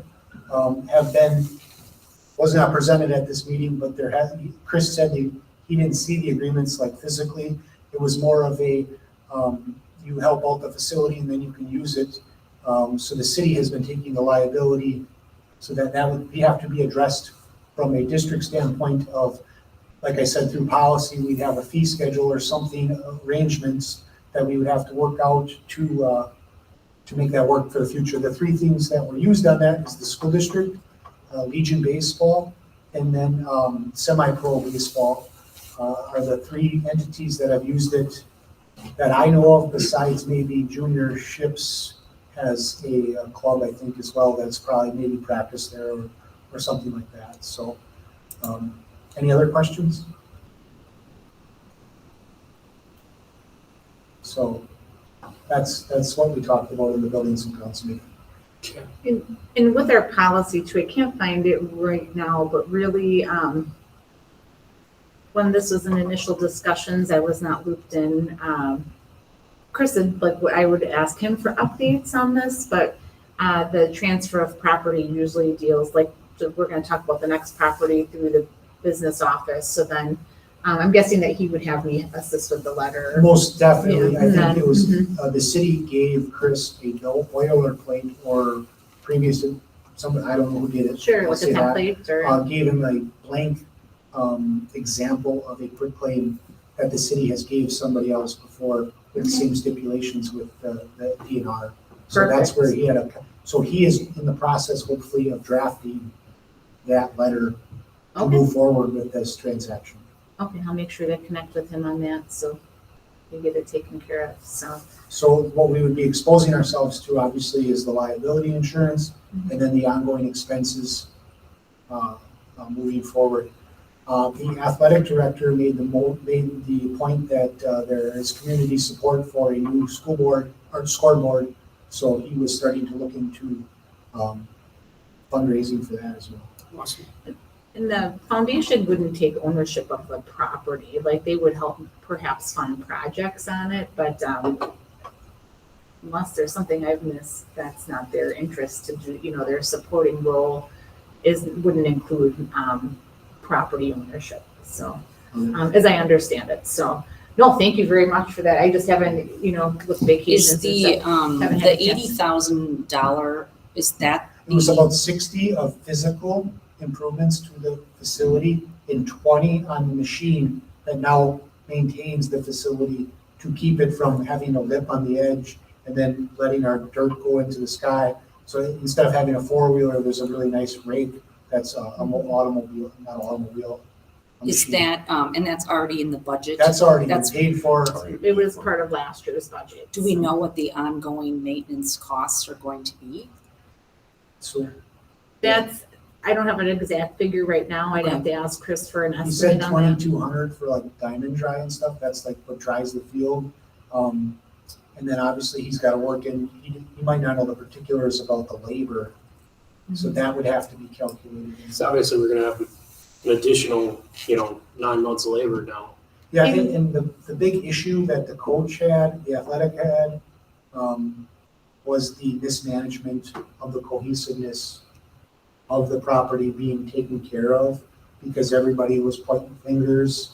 was not presented at this meeting, but Chris said he didn't see the agreements like physically. It was more of a, you help out the facility and then you can use it. So the city has been taking the liability, so that would have to be addressed from a district standpoint of, like I said, through policy, we'd have a fee schedule or something, arrangements that we would have to work out to make that work for the future. The three things that were used on that is the school district, Legion Baseball, and then semi-pro baseball are the three entities that have used it that I know of, besides maybe Junior Ships has a club, I think, as well, that's probably maybe practice there or something like that. So any other questions? So that's what we talked about in the Buildings and Grounds meeting. And with our policy too, I can't find it right now, but really, when this was in initial discussions, I was not looped in. Chris said, I would ask him for updates on this, but the transfer of property usually deals, we're gonna talk about the next property through the business office, so then I'm guessing that he would have me assist with the letter. Most definitely. Yeah. I think it was, Mhm. the city gave Chris a boilerplate or previous, somebody, I don't know who did it. Sure, I'll like a say that. template or, Gave him a blank example of a quick claim that the city has gave somebody else before with the same stipulations with the DNR. So that's where he so he is in the process, hopefully, of drafting that letter to okay, move forward with this transaction. okay, I'll make sure to connect with him on that, so we get it taken care of, so. So what we would be exposing ourselves to, obviously, is the liability insurance and then the ongoing expenses moving forward. The athletic director made the point that there is community support for a new school board or scoreboard, so he was starting to look into fundraising for that as well. Awesome. And the foundation wouldn't take ownership of the property, they would help perhaps fund projects on it, but unless there's something I've missed, that's not their interest to do, their supporting role wouldn't include property ownership, so, as I understand it, so. No, thank you very much for that. I just haven't, with vacations Is the, and stuff, haven't had a chance. $80,000, is that? It was about 60 of physical improvements to the facility and 20 on the machine that now maintains the facility to keep it from having a lip on the edge and then letting our dirt go into the sky. So instead of having a four-wheeler, there's a really nice rake that's not automobile. Is that, and that's already in the budget? That's already been That's- paid for. It was part of last year's budget. Do we know what the ongoing maintenance costs are going to be? So That's, I don't have an exact figure right now. I'd have to ask Chris for an You said estimate on that. 2,200 for like diamond dry and stuff, that's like what dries the field. And then obviously he's gotta work in, he might not know the particulars about the labor, so that would have to be calculated. in. So obviously, we're gonna have an additional, 9 months of labor now. Yeah, and the big issue that the coach had, the athletic had, was the mismanagement of the cohesiveness of the property being taken care of, because everybody was pointing fingers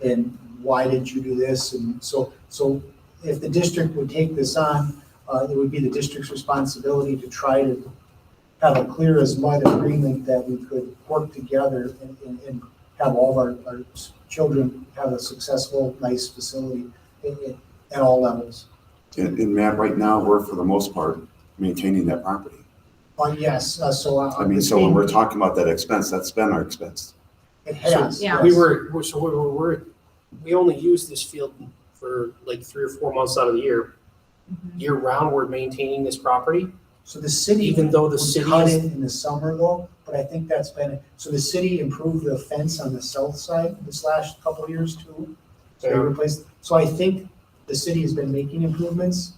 and why did you do this? And so if the district would take this on, it would be the district's responsibility to try to have a clear as mud agreement that we could work together and have all of our children have a successful, nice facility at all levels. And Matt, right now, we're for the most part maintaining that property. Yes, so. I mean, so when we're talking about that expense, that's been our expense. It has. Yeah. We yes. we only use this field for like 3 or 4 months out of the year. Year round, we're maintaining this property. So the city. Even though the would city cut is- it in the summer though, but I think that's been, so the city improved the fence on the south side this last couple of years too. So they replaced, so I think the city has been making improvements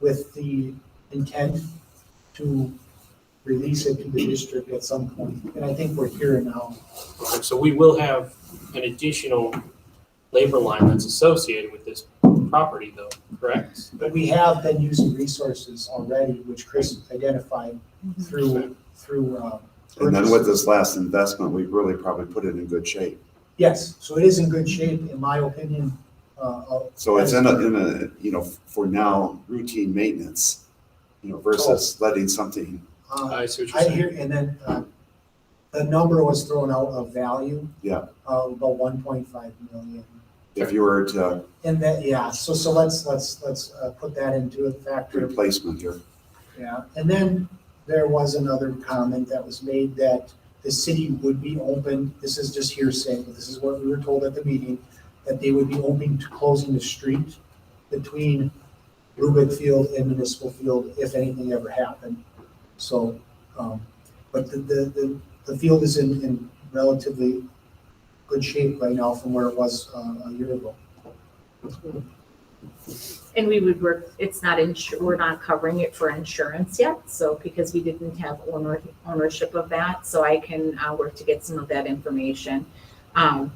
with the intent to release it to the district at some point, and I think we're here now. Okay, so we will have an additional labor line that's associated with this property though, correct? But we have been using resources already, which Chris identified through. And then with this last investment, we've really probably put it in good shape. Yes, so it is in good shape, in my opinion. So it's in a, for now, routine maintenance, versus letting something, I see what you're I saying. hear, and then the number was thrown out of value. Yeah. About 1.5 million. if you were to And that, yeah, so let's put that into a factor. replacement here. Yeah, and then there was another comment that was made that the city would be open, this is just hearsay, but this is what we were told at the meeting, that they would be open to closing the street between Rubick Field and Municipal Field if anything ever happened. So, but the field is in relatively good shape right now from where it was a year ago. And we would work, it's not we're not covering it for insurance yet, so because we didn't have ownership of that, so I can work to get some of that information. I'm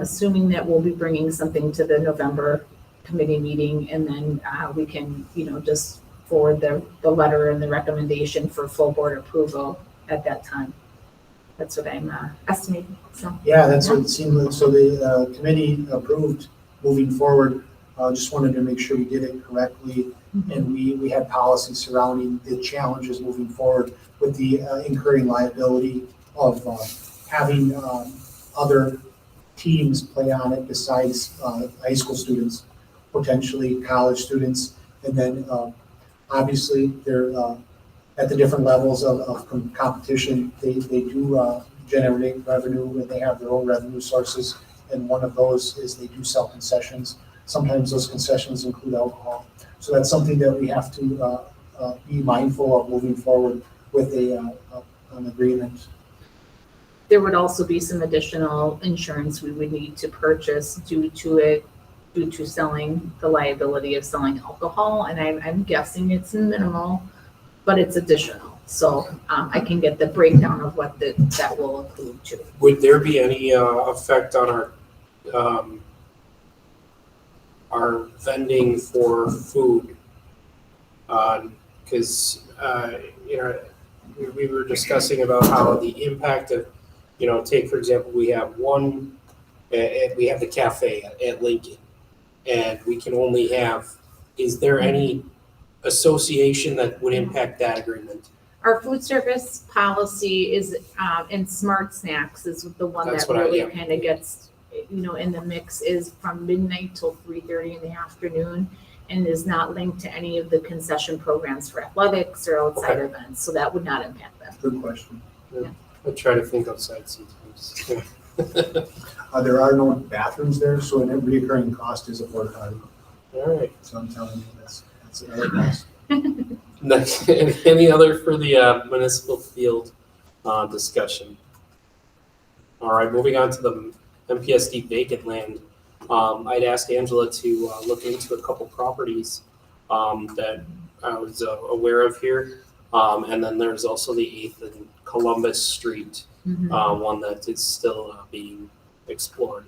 assuming that we'll be bringing something to the November committee meeting, and then we can, just forward the letter and the recommendation for full board approval at that time. That's what I'm estimating, so. Yeah, that's what it seemed like. So the committee approved moving forward. Just wanted to make sure we did it correctly. And we had policy surrounding the challenges moving forward with the incurring liability of having other teams play on it besides high school students, potentially college students. And then obviously they're at the different levels of competition, they do generate revenue and they have their own revenue sources. And one of those is they do sell concessions. Sometimes those concessions include alcohol. So that's something that we have to be mindful of moving forward with an agreement. There would also be some additional insurance we would need to purchase due to selling, the liability of selling alcohol. And I'm guessing it's minimal, but it's additional. So I can get the breakdown of what that will include too. Would there be any effect on our vending for food? Because we were discussing about how the impact of, take for example, we have the cafe at Lincoln, and we can only have. Is there any association that would impact that agreement? Our food service policy is, and Smart Snacks is the one That's that what really yeah. kind of gets, in the mix, is from midnight till 3:30 in the afternoon, and is not linked to any of the concession programs for athletics or outside events, so that would not impact them. Good question. I try to think outside sometimes. There are no bathrooms there, so an recurring cost is a porta potty. All right. So I'm telling you, that's another cost. Any other for the municipal field discussion? All right, moving on to the MPSD vacant land. I'd asked Angela to look into a couple properties that I was aware of here. And then there's also the 8th and Columbus Street, one that is still being explored.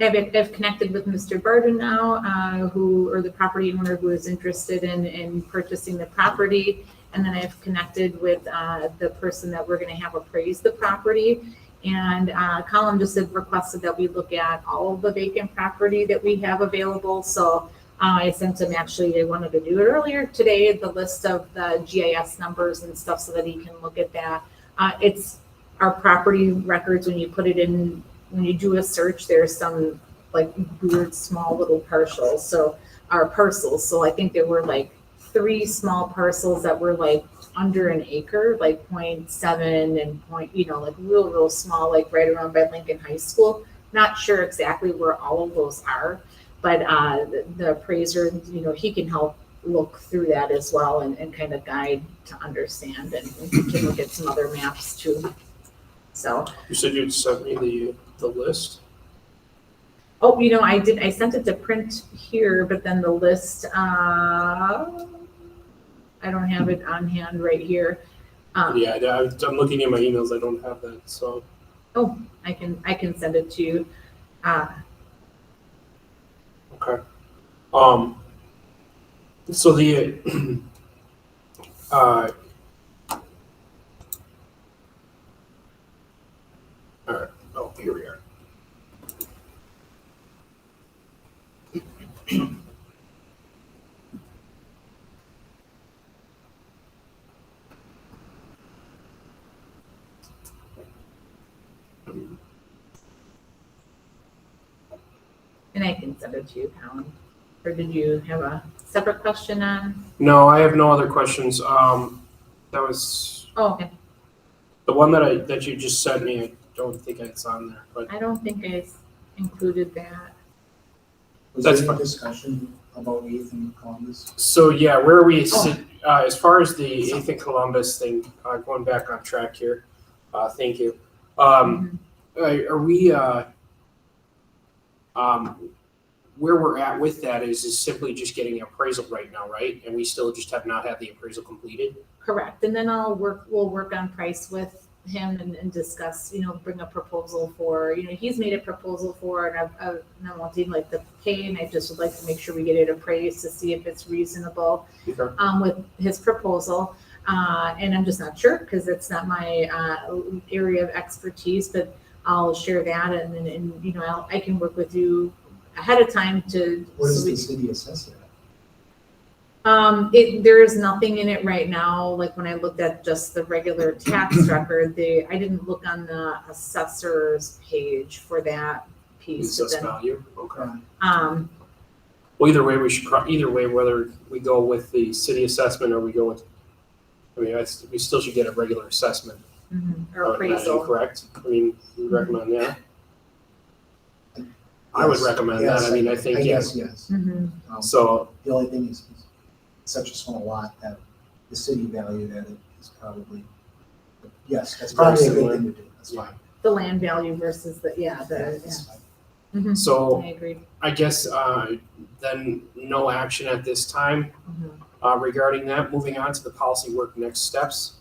I've connected with Mr. Burden now, or the property owner who is interested in purchasing the property. And then I've connected with the person that we're going to have appraise the property. And Colin just had requested that we look at all of the vacant property that we have available. So I sent him, actually, I wanted to do it earlier today, the list of the GIS numbers and stuff so that he can look at that. It's our property records. When you put it in, when you do a search, there's some like weird small little parcels. So I think there were like 3 small parcels that were like under an acre, like 0.7 and like real small, like right around by Lincoln High School. Not sure exactly where all of those are, but the appraiser, he can help look through that as well and kind of guide to understand, and we can look at some other maps too. So. You said you'd sent me the list? Oh, I sent it to print here, but then the list, I don't have it on hand right here. Yeah, I'm looking at my emails. I don't have that, so. Oh, I can send it to you. Okay. So the all right. Oh, here we are. And I can send it to you, Colin. Or did you have a separate question on? No, I have no other questions. That was Oh, okay. the one that you just sent me. I don't think it's on there, but I don't think I included that. Was That's there fine. any discussion about 8th and Columbus? so yeah, where are we Oh. sit, as far as the 8th and Columbus thing, going back on track here. Thank you. Are we where we're at with that is simply just getting an appraisal right now, right? And we still just have not had the appraisal completed. Correct. And then we'll work on price with him and discuss, bring a proposal for, he's made a proposal for, and I'm wanting like the pay, and I just would like to make sure we get it appraised to see if it's reasonable Okay. with his proposal. And I'm just not sure because it's not my area of expertise, but I'll share that and I can work with you ahead of time to. What so does we- the city assess it at? There is nothing in it right now. Like when I looked at just the regular tax record, I didn't look on the assessor's page for that piece. But Assessed then, value. Okay. well, Either way, whether we go with the city assessment or we go with, we still should get a regular assessment. or I would imagine, appraisal. correct? You would recommend that? I would Yes, recommend yes, that. I think, I yeah. guess, yes. So, The only thing is such a small lot that the city value that it is probably, yes, that's probably a good thing to do. That's fine. The land value versus That's fine. Mhm. so I agree. I guess then no action at this time regarding that. Moving on to the policy work next steps.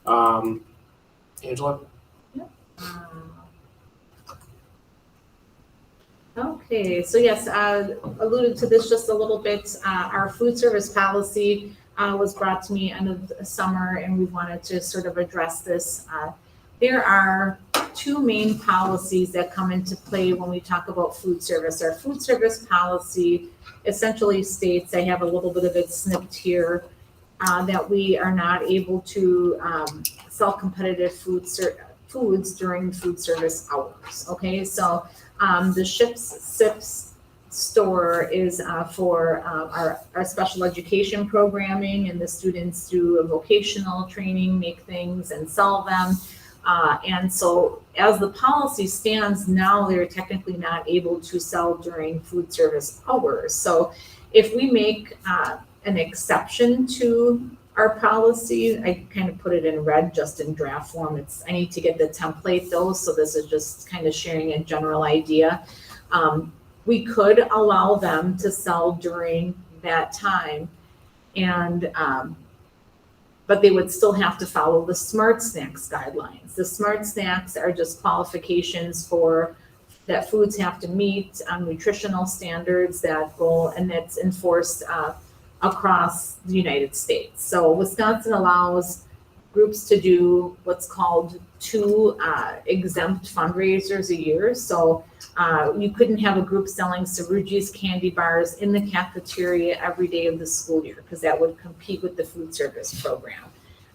Angela? Okay, so yes, alluded to this just a little bit. Our food service policy was brought to me end of the summer, and we wanted to sort of address this. There are 2 main policies that come into play when we talk about food service. Our food service policy essentially states, I have a little bit of it snipped here, that we are not able to sell competitive foods during food service hours. Okay, so the Sips store is for our special education programming, and the students do a vocational training, make things and sell them. And so as the policy stands now, they're technically not able to sell during food service hours. So if we make an exception to our policy. I kind of put it in red, just in draft form. I need to get the template though, so this is just kind of sharing a general idea. We could allow them to sell during that time, and but they would still have to follow the Smart Snacks guidelines. The Smart Snacks are just qualifications for that foods have to meet nutritional standards that go, and that's enforced across the United States. So Wisconsin allows groups to do what's called 2 exempt fundraisers a year. So you couldn't have a group selling Cerrugi's candy bars in the cafeteria every day of the school year, because that would compete with the food service program.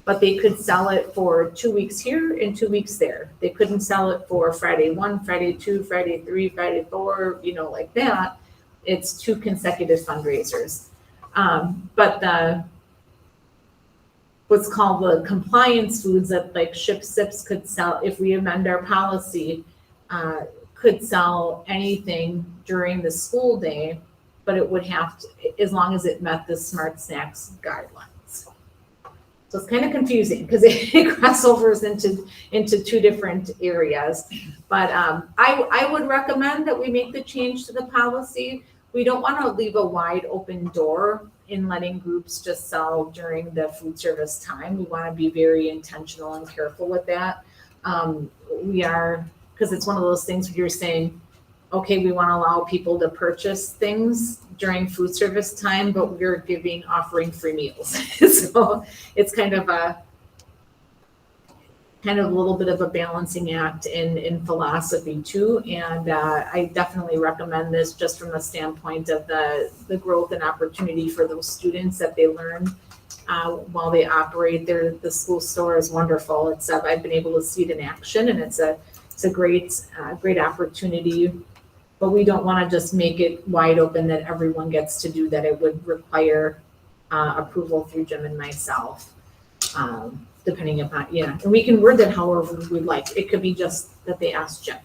But they could sell it for 2 weeks here and 2 weeks there. They couldn't sell it for Friday 1, Friday 2, Friday 3, Friday 4, like that. It's 2 consecutive fundraisers. But what's called the compliance foods that like Ship Sips could sell, if we amend our policy, could sell anything during the school day, but it would have to, as long as it met the Smart Snacks guidelines. So it's kind of confusing because it crossovers into 2 different areas. But I would recommend that we make the change to the policy. We don't want to leave a wide open door in letting groups just sell during the food service time. We want to be very intentional and careful with that. We are, because it's one of those things where you're saying, okay, we want to allow people to purchase things during food service time, but we're offering free meals. So it's kind of a little bit of a balancing act in philosophy too. And I definitely recommend this just from the standpoint of the growth and opportunity for those students that they learn while they operate the school store is wonderful. I've been able to see it in action, and it's a great opportunity. But we don't want to just make it wide open that everyone gets to do that. It would require approval through Jim and myself, depending upon, and we can word that however we'd like. It could be just that they ask Jim.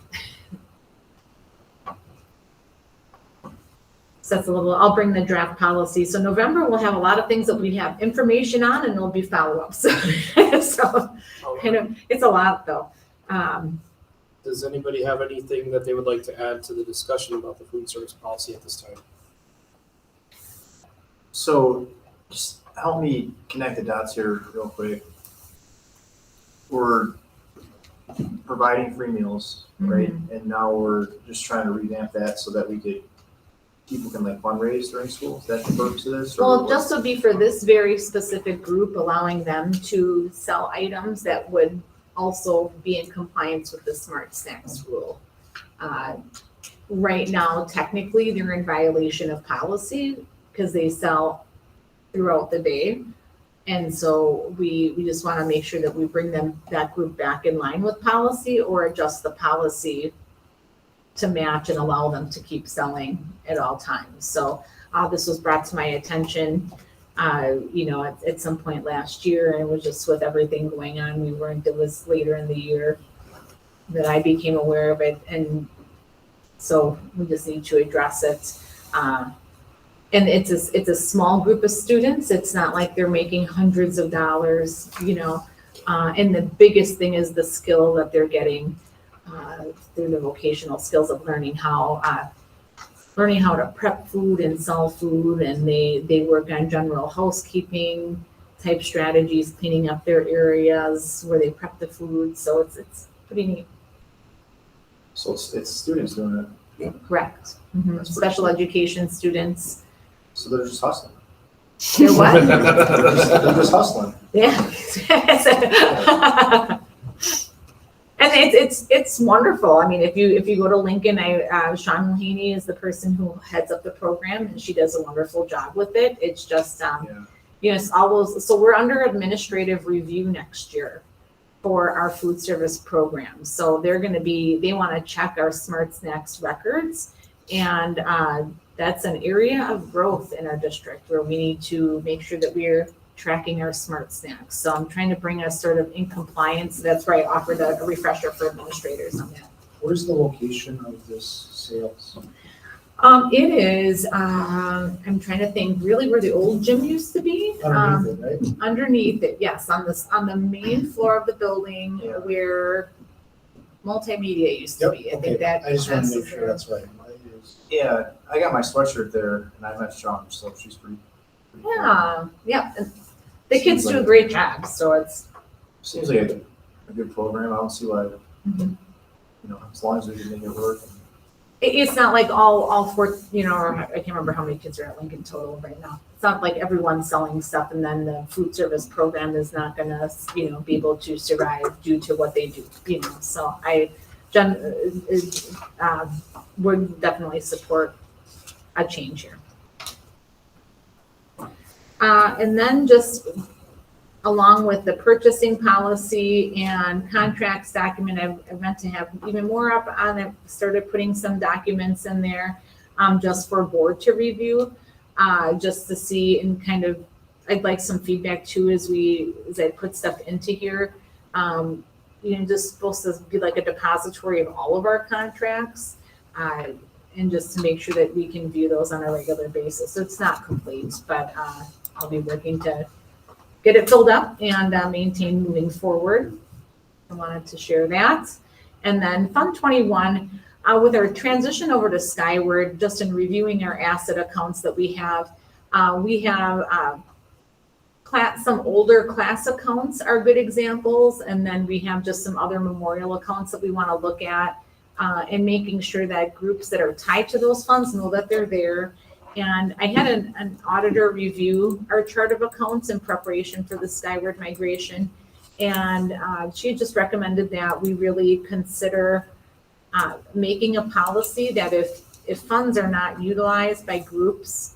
So that's I'll bring the draft policy. So November, we'll have a lot of things that we have information on, and there'll be follow-ups. So kind of, it's a lot though. Does anybody have anything that they would like to add to the discussion about the food service policy at this time? So just help me connect the dots here real quick. We're providing free meals, right? And now we're just trying to revamp that so that people can like fundraise during school. Is that the purpose of this? Well, just would be for this very specific group, allowing them to sell items that would also be in compliance with the Smart Snacks rule. Right now, technically, they're in violation of policy because they sell throughout the day. And so we just want to make sure that we bring that group back in line with policy, or adjust the policy to match and allow them to keep selling at all times. So this was brought to my attention at some point last year, and it was just with everything going on, it was later in the year that I became aware of it. And so we just need to address it. And it's a small group of students. It's not like they're making hundreds of dollars, and the biggest thing is the skill that they're getting through the vocational skills of learning how to prep food and sell food, and they work on general housekeeping type strategies, cleaning up their areas where they prep the food. So it's pretty neat. So it's students doing it. Correct. That's Special pretty cool. education students. So they're just hustling. They're what? They're just hustling. Yeah. And it's wonderful. I mean, if you go to Lincoln, Sean Mulhaney is the person who heads up the program, and she does a wonderful job with it. It's just, it's all those. So we're under administrative review next year for our food service program. So they want to check our Smart Snacks records, and that's an area of growth in our district where we need to make sure that we're tracking our Smart Snacks. So I'm trying to bring us sort of in compliance. That's why I offered a refresher for administrators on that. Where's the location of this sales? It is, I'm trying to think really where the old gym used to be. Underneath it, right? Underneath it, yes, on the main floor of the building Yeah. where multimedia used to Yep, be. I okay, think that. I just want to make that's sure there. that's right. Yeah, I got my sweatshirt there and I met Sean, so she's pretty cool. Yeah, yeah. And the kids Seems do a like- great job, so it's. Seems like a good program. I don't see why, Mhm. you know, as long as we can make it work. It's not like all four, you know, or I can't remember how many kids are at Lincoln total right now. It's not like everyone's selling stuff and then the food service program is not gonna, you know, be able to survive due to what they do, you know, so would definitely support a change here. And then just along with the purchasing policy and contracts document, I meant to have even more up on it, started putting some documents in there, just for board to review, just to see and kind of, I'd like some feedback too, as I put stuff into here. You know, just supposed to be like a depository of all of our contracts, and just to make sure that we can view those on a regular basis. It's not complete, but, I'll be working to get it filled up and maintain moving forward. I wanted to share that. And then Fund 21, with our transition over to Skyward, just in reviewing our asset accounts that we have some older class accounts are good examples. And then we have just some other memorial accounts that we want to look at, and making sure that groups that are tied to those funds know that they're there. And I had an auditor review our chart of accounts in preparation for the Skyward migration. And she just recommended that we really consider making a policy that if funds are not utilized by groups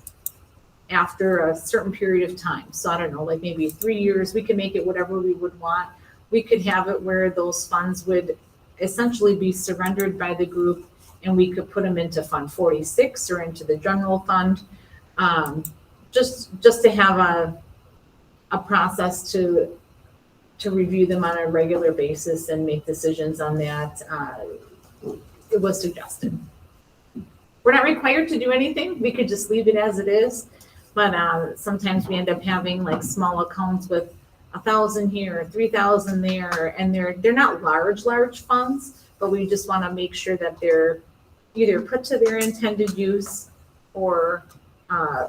after a certain period of time, so I don't know, like maybe 3 years, we can make it whatever we would want. We could have it where those funds would essentially be surrendered by the group, and we could put them into Fund 46 or into the general fund, just to have a process to review them on a regular basis and make decisions on that. It was suggested. We're not required to do anything. We could just leave it as it is, but sometimes we end up having like small accounts with 1,000 here, 3,000 there, and they're not large funds, but we just want to make sure that they're either put to their intended use or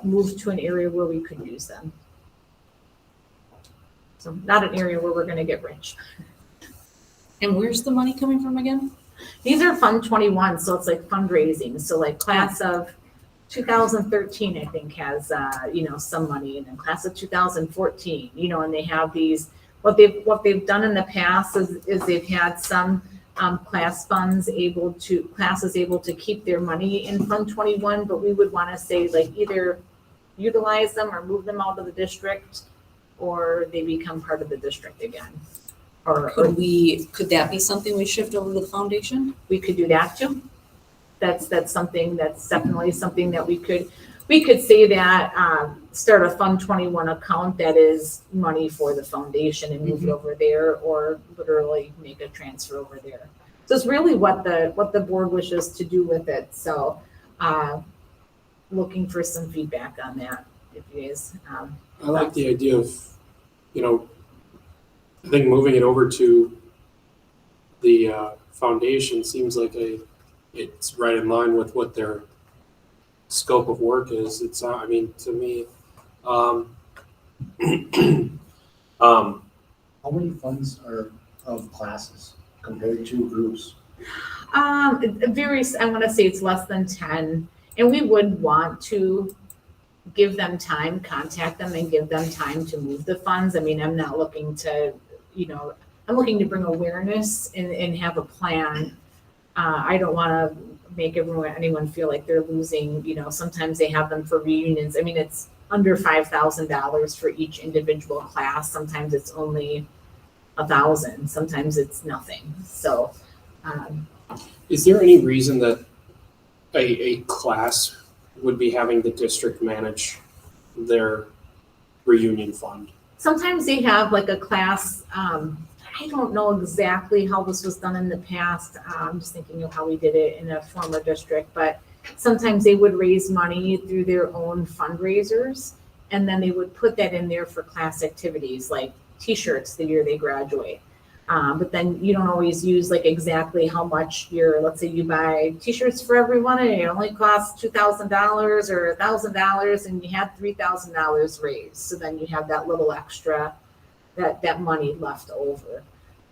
moved to an area where we could use them. So not an area where we're going to get rich. And where's the money coming from again? These are Fund 21, so it's like fundraising. So like class of 2013, I think has, some money, and then class of 2014, and they have these, what they've done in the past is they've had some classes able to keep their money in Fund 21, but we would want to say like either utilize them or move them out of the district, or they become part of the district again. Or Could that be something we shift over to the foundation? we could do that too. That's definitely something that we could say that, start a Fund 21 account that is money for the foundation and move it over there, or literally make a transfer over there. So it's really what the board wishes to do with it. So, looking for some feedback on that, if you guys, I like the idea of, I think moving it over to the foundation seems like it's right in line with what their scope of work is. It's, to me, How many funds are of classes compared to groups? it varies. I want to say it's less than 10, and we would want to give them time, contact them and give them time to move the funds. I'm not looking to, I'm looking to bring awareness and have a plan. I don't want to make anyone feel like they're losing, sometimes they have them for reunions. It's under $5,000 for each individual class. Sometimes it's only 1,000, sometimes it's nothing. So, is there any reason that a class would be having the district manage their reunion fund? sometimes they have like a class, I don't know exactly how this was done in the past. I'm just thinking of how we did it in a former district, but sometimes they would raise money through their own fundraisers, and then they would put that in there for class activities like T-shirts the year they graduate. But then you don't always use like exactly how much let's say you buy T-shirts for everyone and it only costs $2,000 or $1,000 and you have $3,000 raised. So then you have that little extra, that money left over.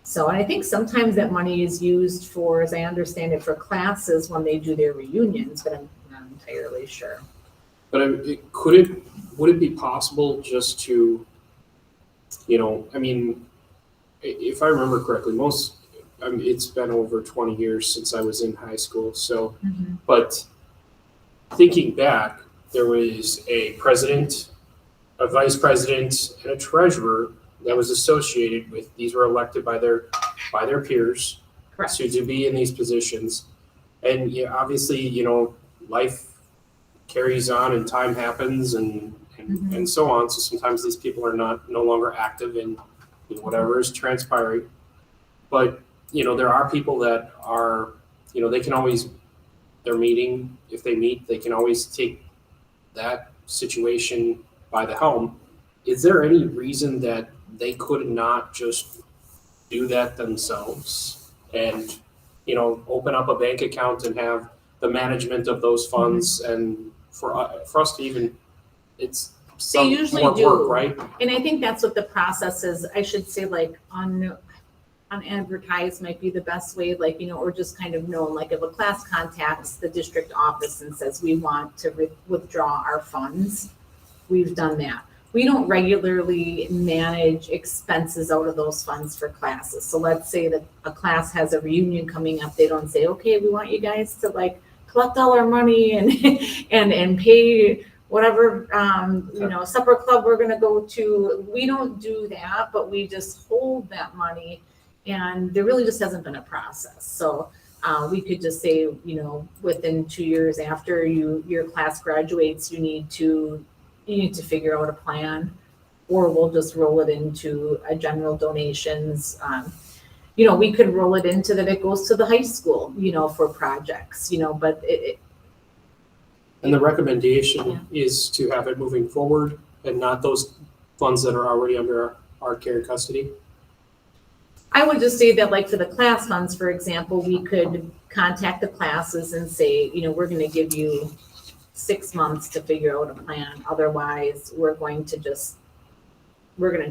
So, and I think sometimes that money is used for, as I understand it, for classes when they do their reunions, but I'm not entirely sure. But would it be possible just to, I mean, if I remember correctly, it's been over 20 years since I was in high school. So, but thinking back, there was a president, a vice president, and a treasurer that was associated with, these were elected by their peers. Correct. To be in these positions. And yeah, obviously, life carries on and time happens and so on. So sometimes these people are no longer active in whatever is transpiring. But, there are people that are, they can always, if they meet, they can always take that situation by the helm. Is there any reason that they could not just do that themselves and, open up a bank account and have the management of those funds and for us to even, it's some usually more do. work, right? And I think that's what the process is. I should say like unadvertised might be the best way, like, or just kind of known, like if a class contacts the district office and says, we want to withdraw our funds, we've done that. We don't regularly manage expenses out of those funds for classes. So let's say that a class has a reunion coming up. They don't say, okay, we want you guys to like collect all our money and pay whatever, supper club we're going to go to. We don't do that, but we just hold that money. And there really just hasn't been a process. So we could just say, within 2 years after your class graduates, you need to figure out a plan, or we'll just roll it into a general donations. We could roll it into that it goes to the high school, for projects, but And the recommendation is to have it moving forward and not those funds that are already under our care and custody. I would just say that, like for the class funds, for example, we could contact the classes and say, we're going to give you 6 months to figure out a plan. Otherwise, we're going to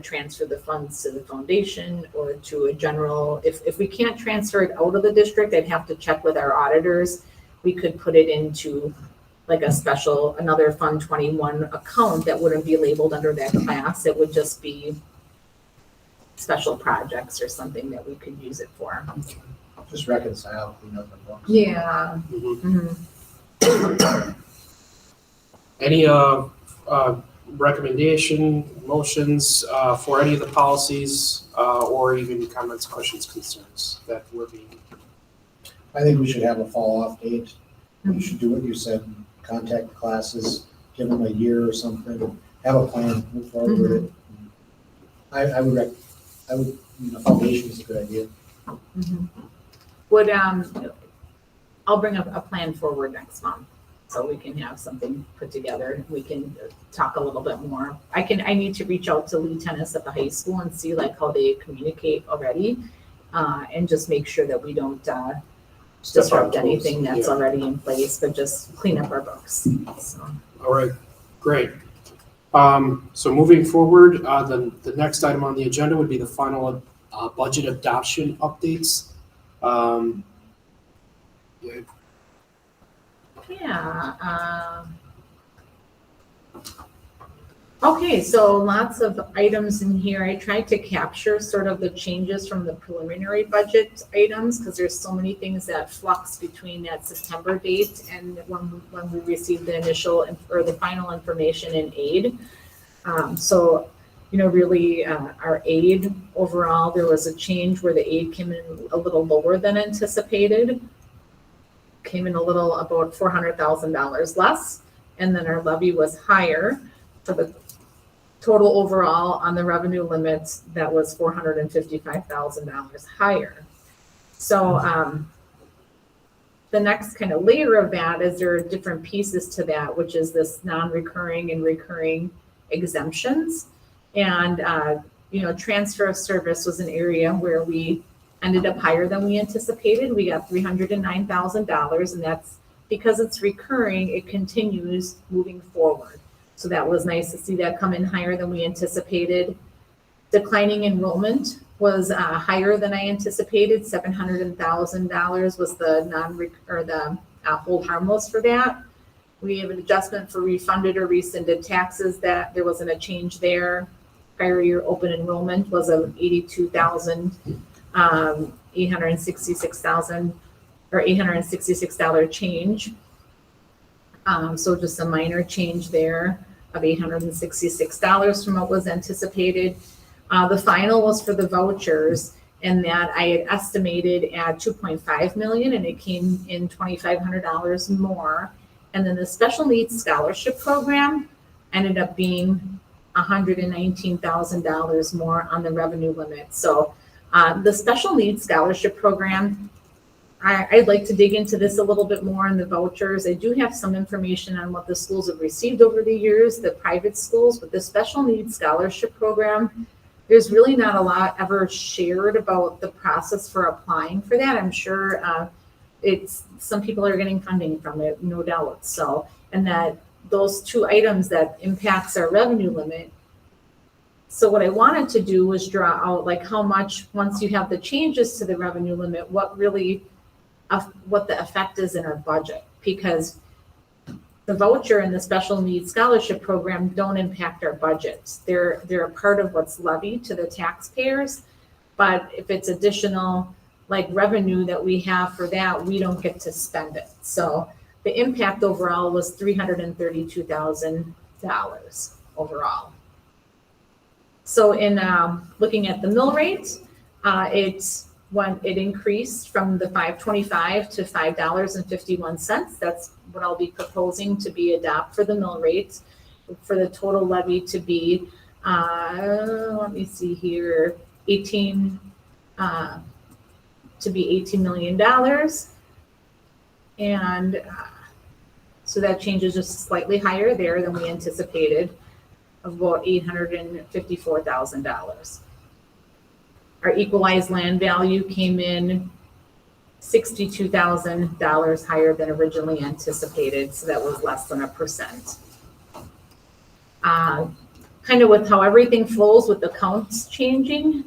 transfer the funds to the foundation or to a general. If we can't transfer it out of the district, I'd have to check with our auditors. We could put it into like another Fund 21 account that wouldn't be labeled under that class. It would just be special projects or something that we could use it for. Just reconcile, clean up the books. Yeah. Any recommendation, motions for any of the policies or even comments, questions, concerns that were being? I think we should have a fall off date. You should do what you said, contact classes, give them a year or something, have a plan, move forward with it. I would, foundation is a good idea. Would, I'll bring a plan forward next month so we can have something put together. We can talk a little bit more. I need to reach out to Lee Tennis at the high school and see like how they communicate already and just make sure that we don't disrupt anything that's already in place, but just clean up our books. So. All right, great. So moving forward, the next item on the agenda would be the final budget adoption updates. Okay, so lots of items in here. I tried to capture sort of the changes from the preliminary budget items because there's so many things that flux between that September date and when we received the initial or the final information in aid. Really our aid overall, there was a change where the aid came in a little lower than anticipated. Came in a little about $400,000 less, and then our levy was higher. For the total overall on the revenue limits, that was $455,000 higher. So the next kind of layer of that is there are different pieces to that, which is this non-recurring and recurring exemptions. And, transfer of service was an area where we ended up higher than we anticipated. We got $309,000, and that's because it's recurring, it continues moving forward. So that was nice to see that come in higher than we anticipated. Declining enrollment was higher than I anticipated. $700,000 was the hold harmless for that. We have an adjustment for refunded or rescinded taxes that there wasn't a change there. Prior year open enrollment was of $866 change. So just a minor change there of $866 from what was anticipated. The final was for the vouchers, and that I had estimated at $2.5 million, and it came in $2,500 more. And then the special needs scholarship program ended up being $119,000 more on the revenue limit. So the special needs scholarship program, I'd like to dig into this a little bit more in the vouchers. I do have some information on what the schools have received over the years, the private schools, but the special needs scholarship program, there's really not a lot ever shared about the process for applying for that. I'm sure some people are getting funding from it, no doubt. So, and that those two items that impacts our revenue limit. So what I wanted to do was draw out like how much, once you have the changes to the revenue limit, what the effect is in our budget, because the voucher and the special needs scholarship program don't impact our budgets. They're a part of what's levied to the taxpayers, but if it's additional like revenue that we have for that, we don't get to spend it. So the impact overall was $332,000 overall. So in looking at the mill rate, it increased from the $5.25 to $5.51. That's what I'll be proposing to be adopt for the mill rate, for the total levy to be, let me see here, $18 million. And so that changes just slightly higher there than we anticipated, of about $854,000. Our equalized land value came in $62,000 higher than originally anticipated, so that was less than 1%. Kind of with how everything flows with the counts changing,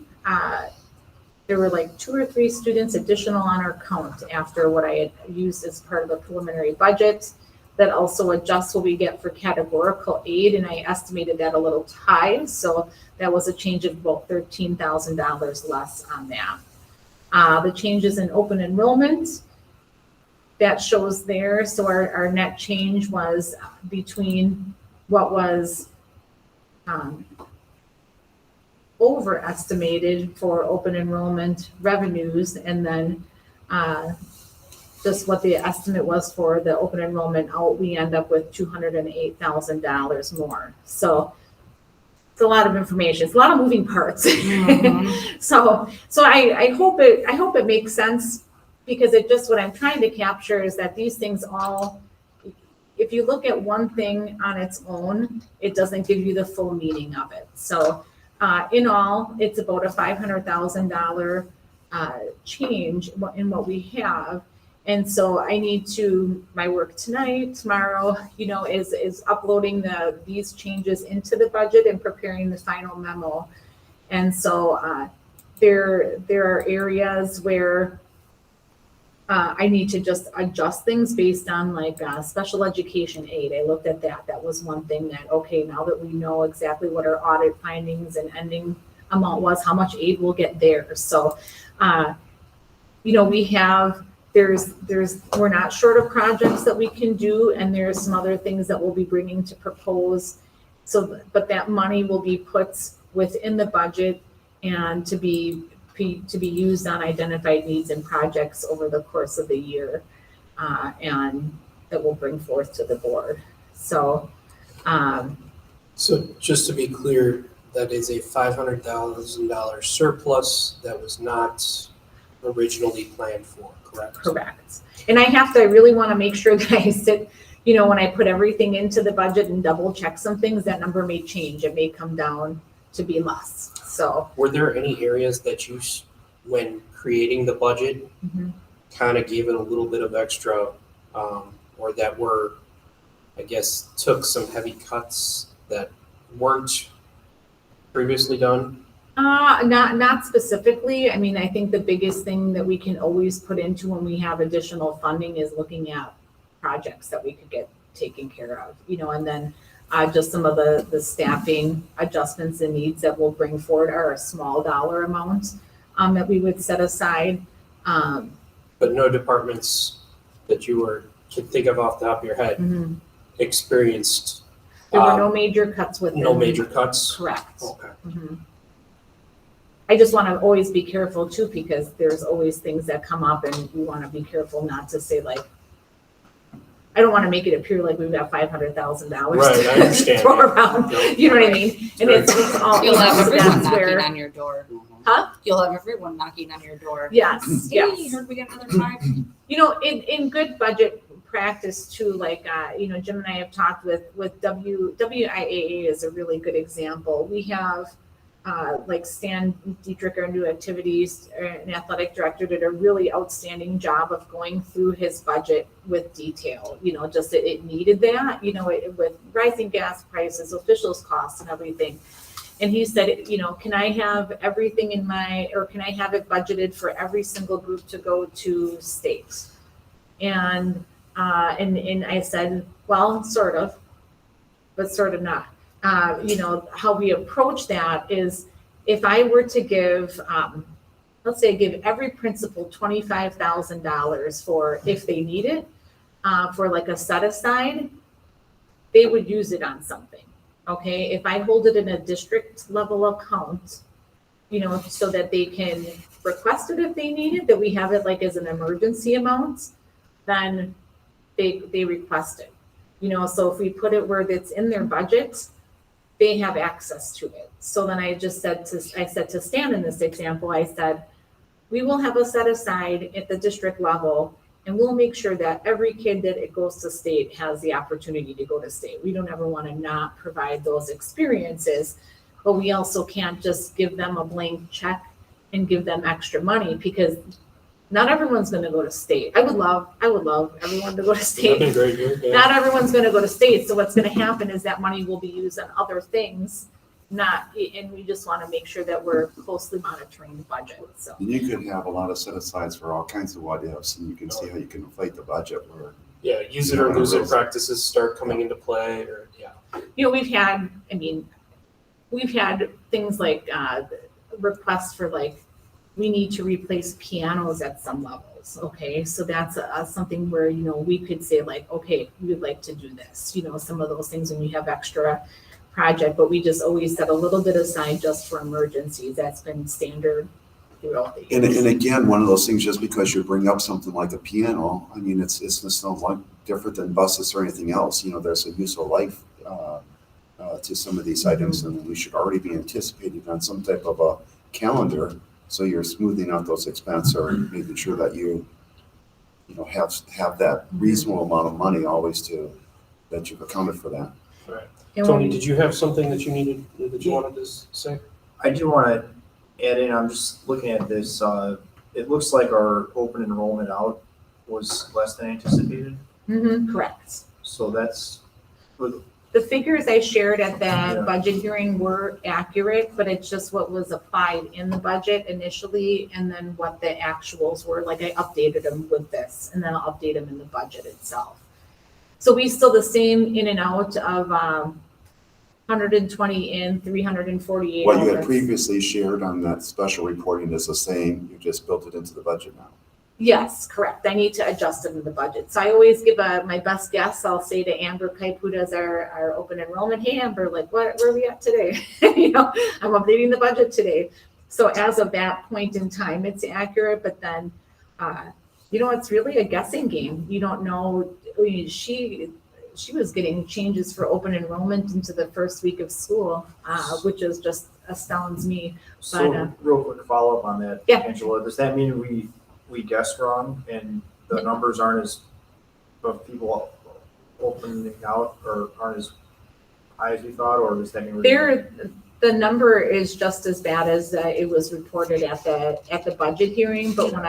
there were like 2 or 3 students additional on our count after what I had used as part of the preliminary budget. That also adjusts what we get for categorical aid, and I estimated that a little high, so that was a change of about $13,000 less on that. The changes in open enrollment, that shows there. So our net change was between what was overestimated for open enrollment revenues, and then just what the estimate was for the open enrollment out, we end up with $208,000 more. So it's a lot of information. It's a lot of moving parts. Mm-hmm. So I hope it makes sense, because it just, what I'm trying to capture is that these things all, if you look at one thing on its own, it doesn't give you the full meaning of it. So in all, it's about a $500,000 change in what we have. And so I need to, my work tonight, tomorrow, is uploading these changes into the budget and preparing the final memo. And so there are areas where I need to just adjust things based on like special education aid. I looked at that. That was one thing that, okay, now that we know exactly what our audit findings and ending amount was, how much aid we'll get there. So, we have, we're not short of projects that we can do, and there's some other things that we'll be bringing to propose. So, but that money will be put within the budget and to be used on identified needs and projects over the course of the year, and that we'll bring forth to the board. So, So just to be clear, that is a $500,000 surplus that was not originally planned for, Correct. And I really want to make sure that I sit, when I put everything into the budget and double check some things, that number may change. It may come down to be less. So, Were there any areas that you, when creating the budget, Mhm. kind of gave it a little bit of extra, or that were, I guess, took some heavy cuts that weren't previously done? not specifically. I mean, I think the biggest thing that we can always put into when we have additional funding is looking at projects that we could get taken care of, and then just some of the staffing adjustments and needs that we'll bring forward are a small dollar amount that we would set aside. But no departments that you can think of off the top of your head Mhm. experienced There were no major cuts with no major cuts? Correct. Okay. Mhm. I just want to always be careful too, because there's always things that come up and we want to be careful not to say like, I don't want to make it appear like we've got $500,000 Right, I understand. throw around. You know what I mean? And it's all, You'll have everyone that's knocking where, on your door. Huh? You'll have everyone knocking on your door. Yes, Hey, yes. heard we got another 5? In good budget practice too, like, Jim and I have talked with WIAA is a really good example. We have, like Stan Dietrich, our new activities and athletic director, did a really outstanding job of going through his budget with detail. Just it needed that, with rising gas prices, officials costs and everything. And he said, can I have everything can I have it budgeted for every single group to go to state? And I said, well, sort of, but sort of not. How we approach that is if I were to give, let's say give every principal $25,000 for if they need it, for like a set aside, they would use it on something. Okay, if I hold it in a district level account, so that they can request it if they need it, that we have it like as an emergency amount, then they request it. So if we put it where it's in their budget, they have access to it. So then I said to Stan in this example, I said, we will have a set aside at the district level, and we'll make sure that every kid that it goes to state has the opportunity to go to state. We don't ever want to not provide those experiences, but we also can't just give them a blank check and give them extra money, because not everyone's going to go to state. I would love everyone to go to state. That'd be great. Yeah. Not everyone's going to go to state. So what's going to happen is that money will be used on other things, and we just want to make sure that we're closely monitoring the budget. So. And you could have a lot of set asides for all kinds of what ifs, and you can see how you can inflate the budget where. Yeah, use it or lose it practices start coming into play, or we've had things like requests for like, we need to replace pianos at some levels. Okay, so that's something where we could say like, okay, we would like to do this. Some of those things when we have extra project, but we just always set a little bit aside just for emergencies. That's been standard throughout the years. And again, one of those things, just because you bring up something like a piano, I mean, it's not like different than buses or anything else. There's a useful life to some of these items, and we should already be anticipating on some type of a calendar. So you're smoothing out those expenses or making sure that you have that reasonable amount of money always that you've accounted for that. Right. And Tony, did you have something that you wanted to say? I do want to add in, I'm just looking at this, it looks like our open enrollment out was less than anticipated. Correct. So that's, The figures I shared at the Yeah. budget hearing were accurate, but it's just what was applied in the budget initially, and then what the actuals were. Like I updated them with this, and then I'll update them in the budget itself. So we still the same in and out of 120 in, 348 What you had out. previously shared on that special reporting is the same, you just built it into the budget now. Yes, correct. I need to adjust it in the budget. So I always give my best guess. I'll say to Amber Kipe, who does our open enrollment, hey Amber, like where are we at today? I'm updating the budget today. So as of that point in time, it's accurate, but then, it's really a guessing game. You don't know. I mean, she was getting changes for open enrollment into the first week of school, which is just astounds me. so But, real quick follow-up on that, Yeah. Angela, does that mean we guessed wrong and the numbers aren't as, of people opening out or aren't as high as we thought, or does that mean? The number is just as bad as it was reported at the budget hearing, but when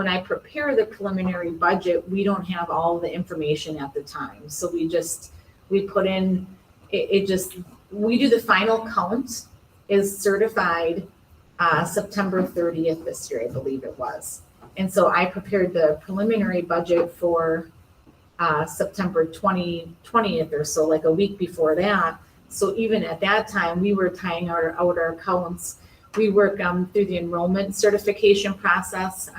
I prepare the preliminary budget, we don't have all the information at the time. So we put in, we do the final count is certified September 30th this year, I believe it was. And so I prepared the preliminary budget for September 20th or so, like a week before that. So even at that time, we were tying out our accounts. We work through the enrollment certification process.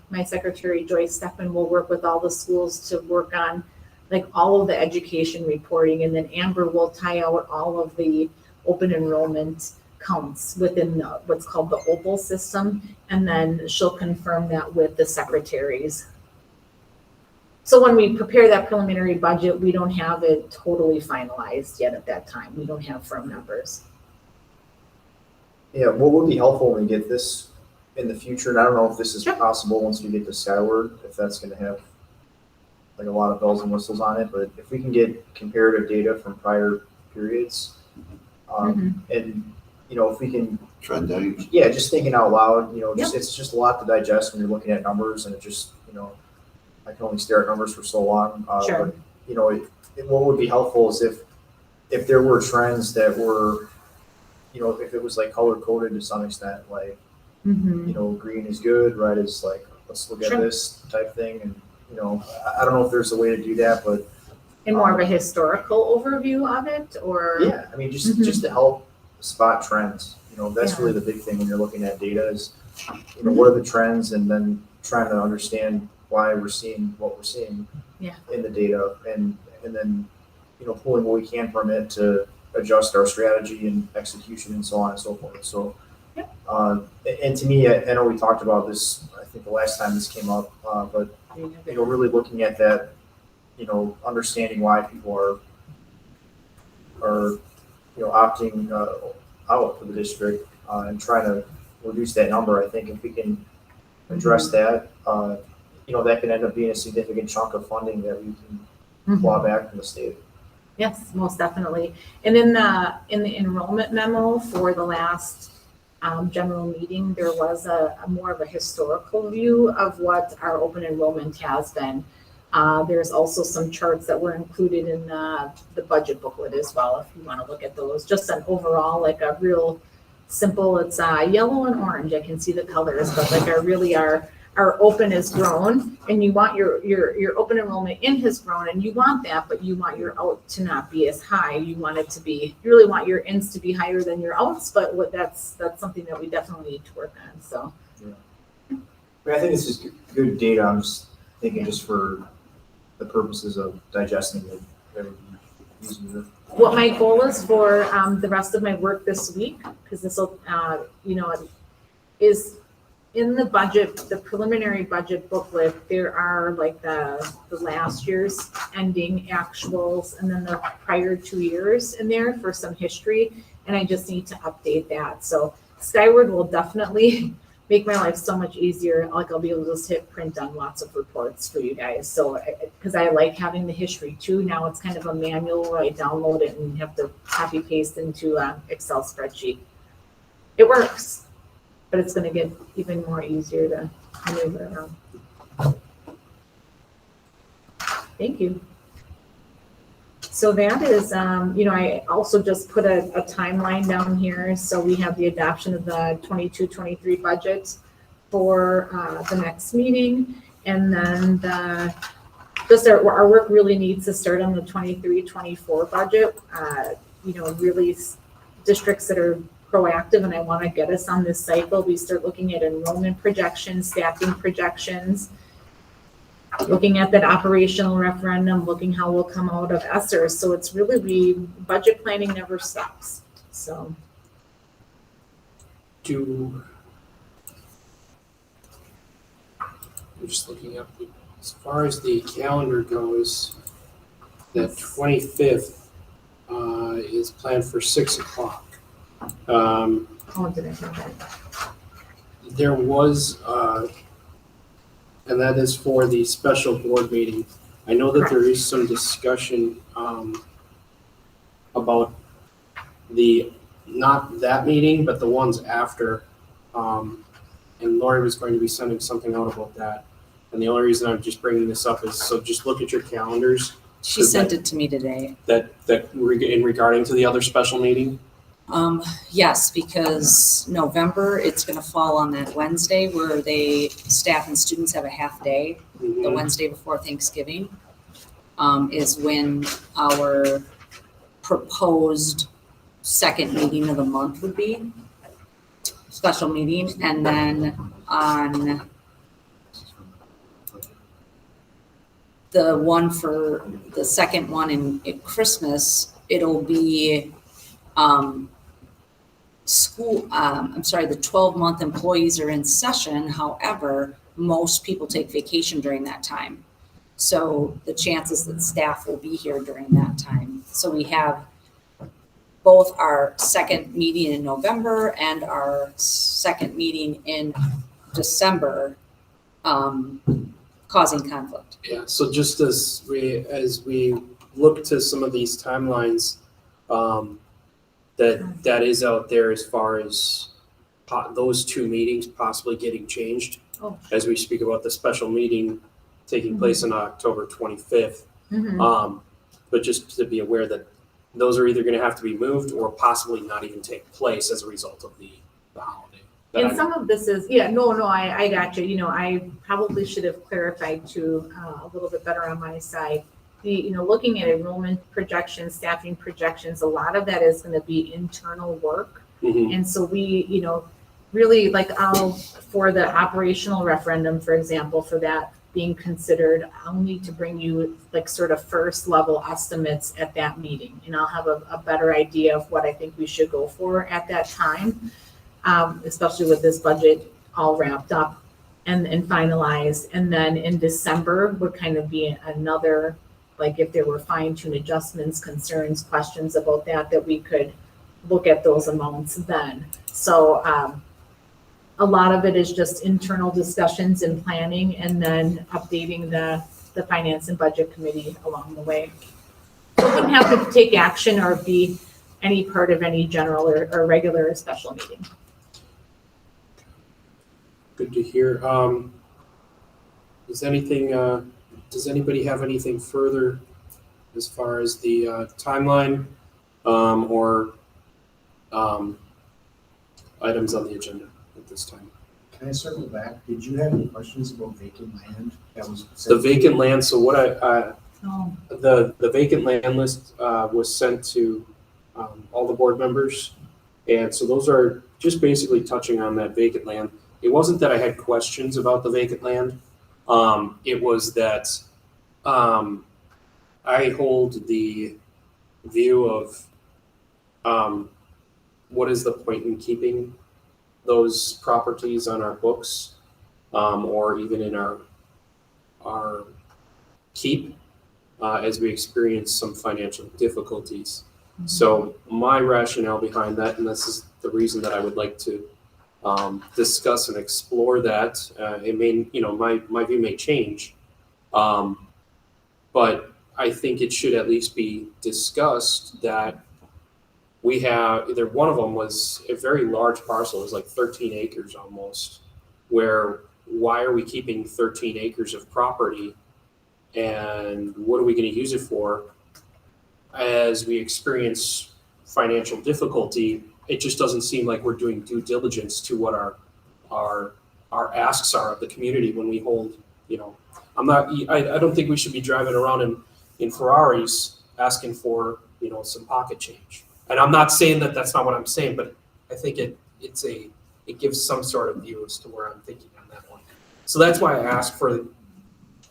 My secretary, Joyce Steffen, will work with all the schools to work on like all of the education reporting. And then Amber will tie out all of the open enrollment counts within what's called the OPAL system. And then she'll confirm that with the secretaries. So when we prepare that preliminary budget, we don't have it totally finalized yet at that time. We don't have firm numbers. Yeah, what would be helpful when we get this in the future, and I don't know if this is Sure. possible once we get to Skyward, if that's gonna have like a lot of bells and whistles on it, but if we can get comparative data from prior periods, and, you know, if we can, Trending. yeah, just thinking out loud, you know, Yep. it's just a lot to digest when you're looking at numbers, and it just, you know, I can only stare at numbers for so long. Sure. But, you know, what would be helpful is if there were trends that were, you know, if it was like color coded to some extent, like, you know, green is good, red is like, let's look at Sure. this type thing. And, you know, I don't know if there's a way to do that, but And more of a historical overview of it, or? yeah, I mean, just to help spot trends, you know, that's Yeah. really the big thing when you're looking at data is, you know, what are the trends, and then trying to understand why we're seeing what we're seeing Yeah. in the data, and then, you know, pulling what we can from it to adjust our strategy and execution and so on and so forth. So, Yep. And to me, I know we talked about this, I think the last time this came up, but, you know, really looking at that, you know, understanding why people are, you know, opting out for the district, and trying to reduce that number. I think if we can address that, you know, that could end up being a significant chunk of funding that we can claw back from the state. Yes, most definitely. And in the enrollment memo for the last general meeting, there was a more of a historical view of what our open enrollment has been. There's also some charts that were included in the budget booklet as well, if you want to look at those. Just an overall, like a real simple, it's yellow and orange. I can see the colors, but like our open has grown, and you want your open enrollment in has grown, and you want that, but you want your out to not be as high. You want it to be, you really want your ins to be higher than your outs, but that's something that we definitely need to work on. So I mean, I think it's just good data. I'm just thinking just for the purposes of digesting it, that would be easier. what my goal is for the rest of my work this week, because this will, you know, is in the budget, the preliminary budget booklet, there are like the last year's ending actuals and then the prior 2 years in there for some history. And I just need to update that. So Skyward will definitely make my life so much easier. Like I'll be able to just hit print on lots of reports for you guys. So, because I like having the history too. Now it's kind of a manual where I download it and have to copy paste into an Excel spreadsheet. It works, but it's going to get even more easier to maneuver around. Thank you. So that is, you know, I also just put a timeline down here. So we have the adoption of the 22-23 budget for the next meeting. And then just our work really needs to start on the 23-24 budget. You know, really districts that are proactive, and I want to get us on this cycle. We start looking at enrollment projections, staffing projections, looking at that operational referendum, looking how we'll come out of ESSER. So it's really, budget planning never stops. So. I'm just looking up, as far as the calendar goes, the 25th is planned for 6 o'clock. Oh, did I have that? there was, and that is for the special board meeting. I know that there is some discussion about not that meeting, but the ones after. And Lori was going to be sending something out about that. And the only reason I'm just bringing this up is, so just look at your calendars. She sent it to me today. In regarding to the other special meeting. Yes, because November, it's gonna fall on that Wednesday where staff and students have a half day, the Wednesday before Thanksgiving, is when our proposed second meeting of the month would be, special meeting, and then on the one for the second one in Christmas, it'll be, the 12-month employees are in session. However, most people take vacation during that time. So the chances that staff will be here during that time. So we have both our second meeting in November and our second meeting in December, causing conflict. Yeah, so just as we look to some of these timelines, that is out there as far as those two meetings possibly getting changed. Oh. As we speak about the special meeting taking place on October 25th. But just to be aware that those are either gonna have to be moved or possibly not even take place as a result of the holiday. And some of this is, I got you. You know, I probably should have clarified too, a little bit better on my side. Looking at enrollment projections, staffing projections, a lot of that is gonna be internal work. And so we, really for the operational referendum, for example, for that being considered, I'll need to bring you sort of first level estimates at that meeting. And I'll have a better idea of what I think we should go for at that time. Especially with this budget all wrapped up and finalized. And then in December would kind of be another, if there were fine-tune adjustments, concerns, questions about that we could look at those amounts then. So a lot of it is just internal discussions and planning and then updating the finance and budget committee along the way. So we wouldn't have to take action or be any part of any general or regular or special meeting. Good to hear. Does anybody have anything further as far as the timeline or items on the agenda at this time? Can I circle back? Did you have any questions about vacant land? That was The vacant land, so what Oh. the vacant land list was sent to all the board members. And so those are just basically touching on that vacant land. It wasn't that I had questions about the vacant land. It was that I hold the view of what is the point in keeping those properties on our books or even in our keep as we experience some financial difficulties. So my rationale behind that, and this is the reason that I would like to discuss and explore that. It may, my view may change, but I think it should at least be discussed that we have either one of them was a very large parcel, it was like 13 acres almost, where why are we keeping 13 acres of property and what are we going to use it for? As we experience financial difficulty, it just doesn't seem like we're doing due diligence to what our asks are of the community when we hold, I don't think we should be driving around in Ferraris asking for, some pocket change. And I'm not saying that that's not what I'm saying, but I think it gives some sort of view as to where I'm thinking on that one. So that's why I asked for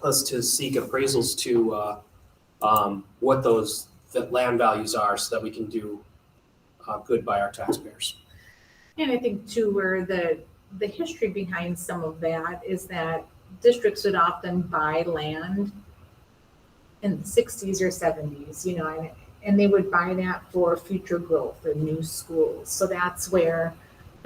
us to seek appraisals to what those land values are so that we can do good by our taxpayers. And I think too, where the history behind some of that is that districts would often buy land in the 60s or 70s, and they would buy that for future growth or new schools. So that's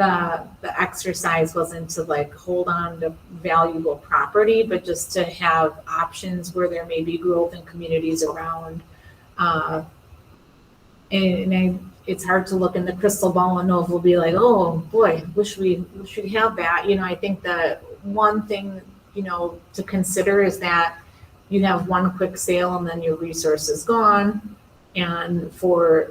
the exercise wasn't to like hold on to valuable property, but just to have options where there may be growth in communities around. It's hard to look in the crystal ball and know if we'll be like, oh boy, wish we have that. I think that one thing, to consider is that you have one quick sale and then your resource is gone. And for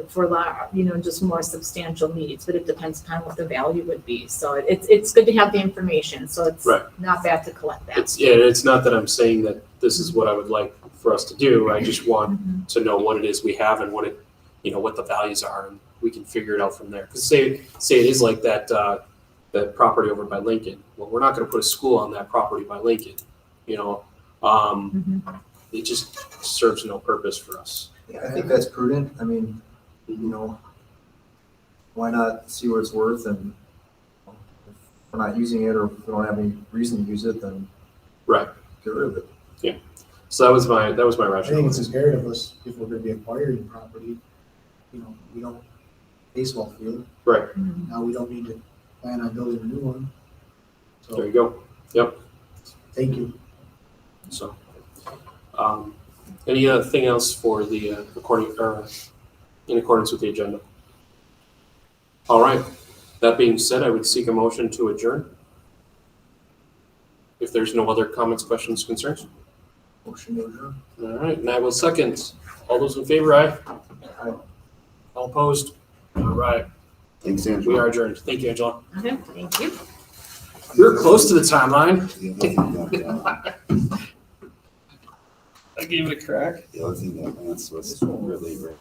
just more substantial needs, but it depends upon what the value would be. So it's good to have the information. So it's Right. not bad to collect that. It's not that I'm saying that this is what I would like for us to do. I just want to know what it is we have and what what the values are, and we can figure it out from there. Because say it is like that that property over by Lincoln. Well, we're not going to put a school on that property by Lincoln. It just serves no purpose for us. Yeah, I think that's prudent. I mean, why not see what it's worth, and if we're not using it or if we don't have any reason to use it, then Right. get rid of it. So that was my I think rationale. it's imperative us, if we're gonna be acquiring property, we don't, baseball field, Right. now we don't need to plan on building a new one. There So, you go. Yep. thank you. So, any other thing else for the in accordance with the agenda? All right. That being said, I would seek a motion to adjourn. If there's no other comments, questions, concerns. Motion to adjourn. All right, and I will second. All those in favor, aye? Aye. All opposed? All right, Thanks, we Angela. are adjourned. Thank you, Angela. Okay, thank you. We're close to the timeline. I gave it a crack. The other thing that Lance was really great.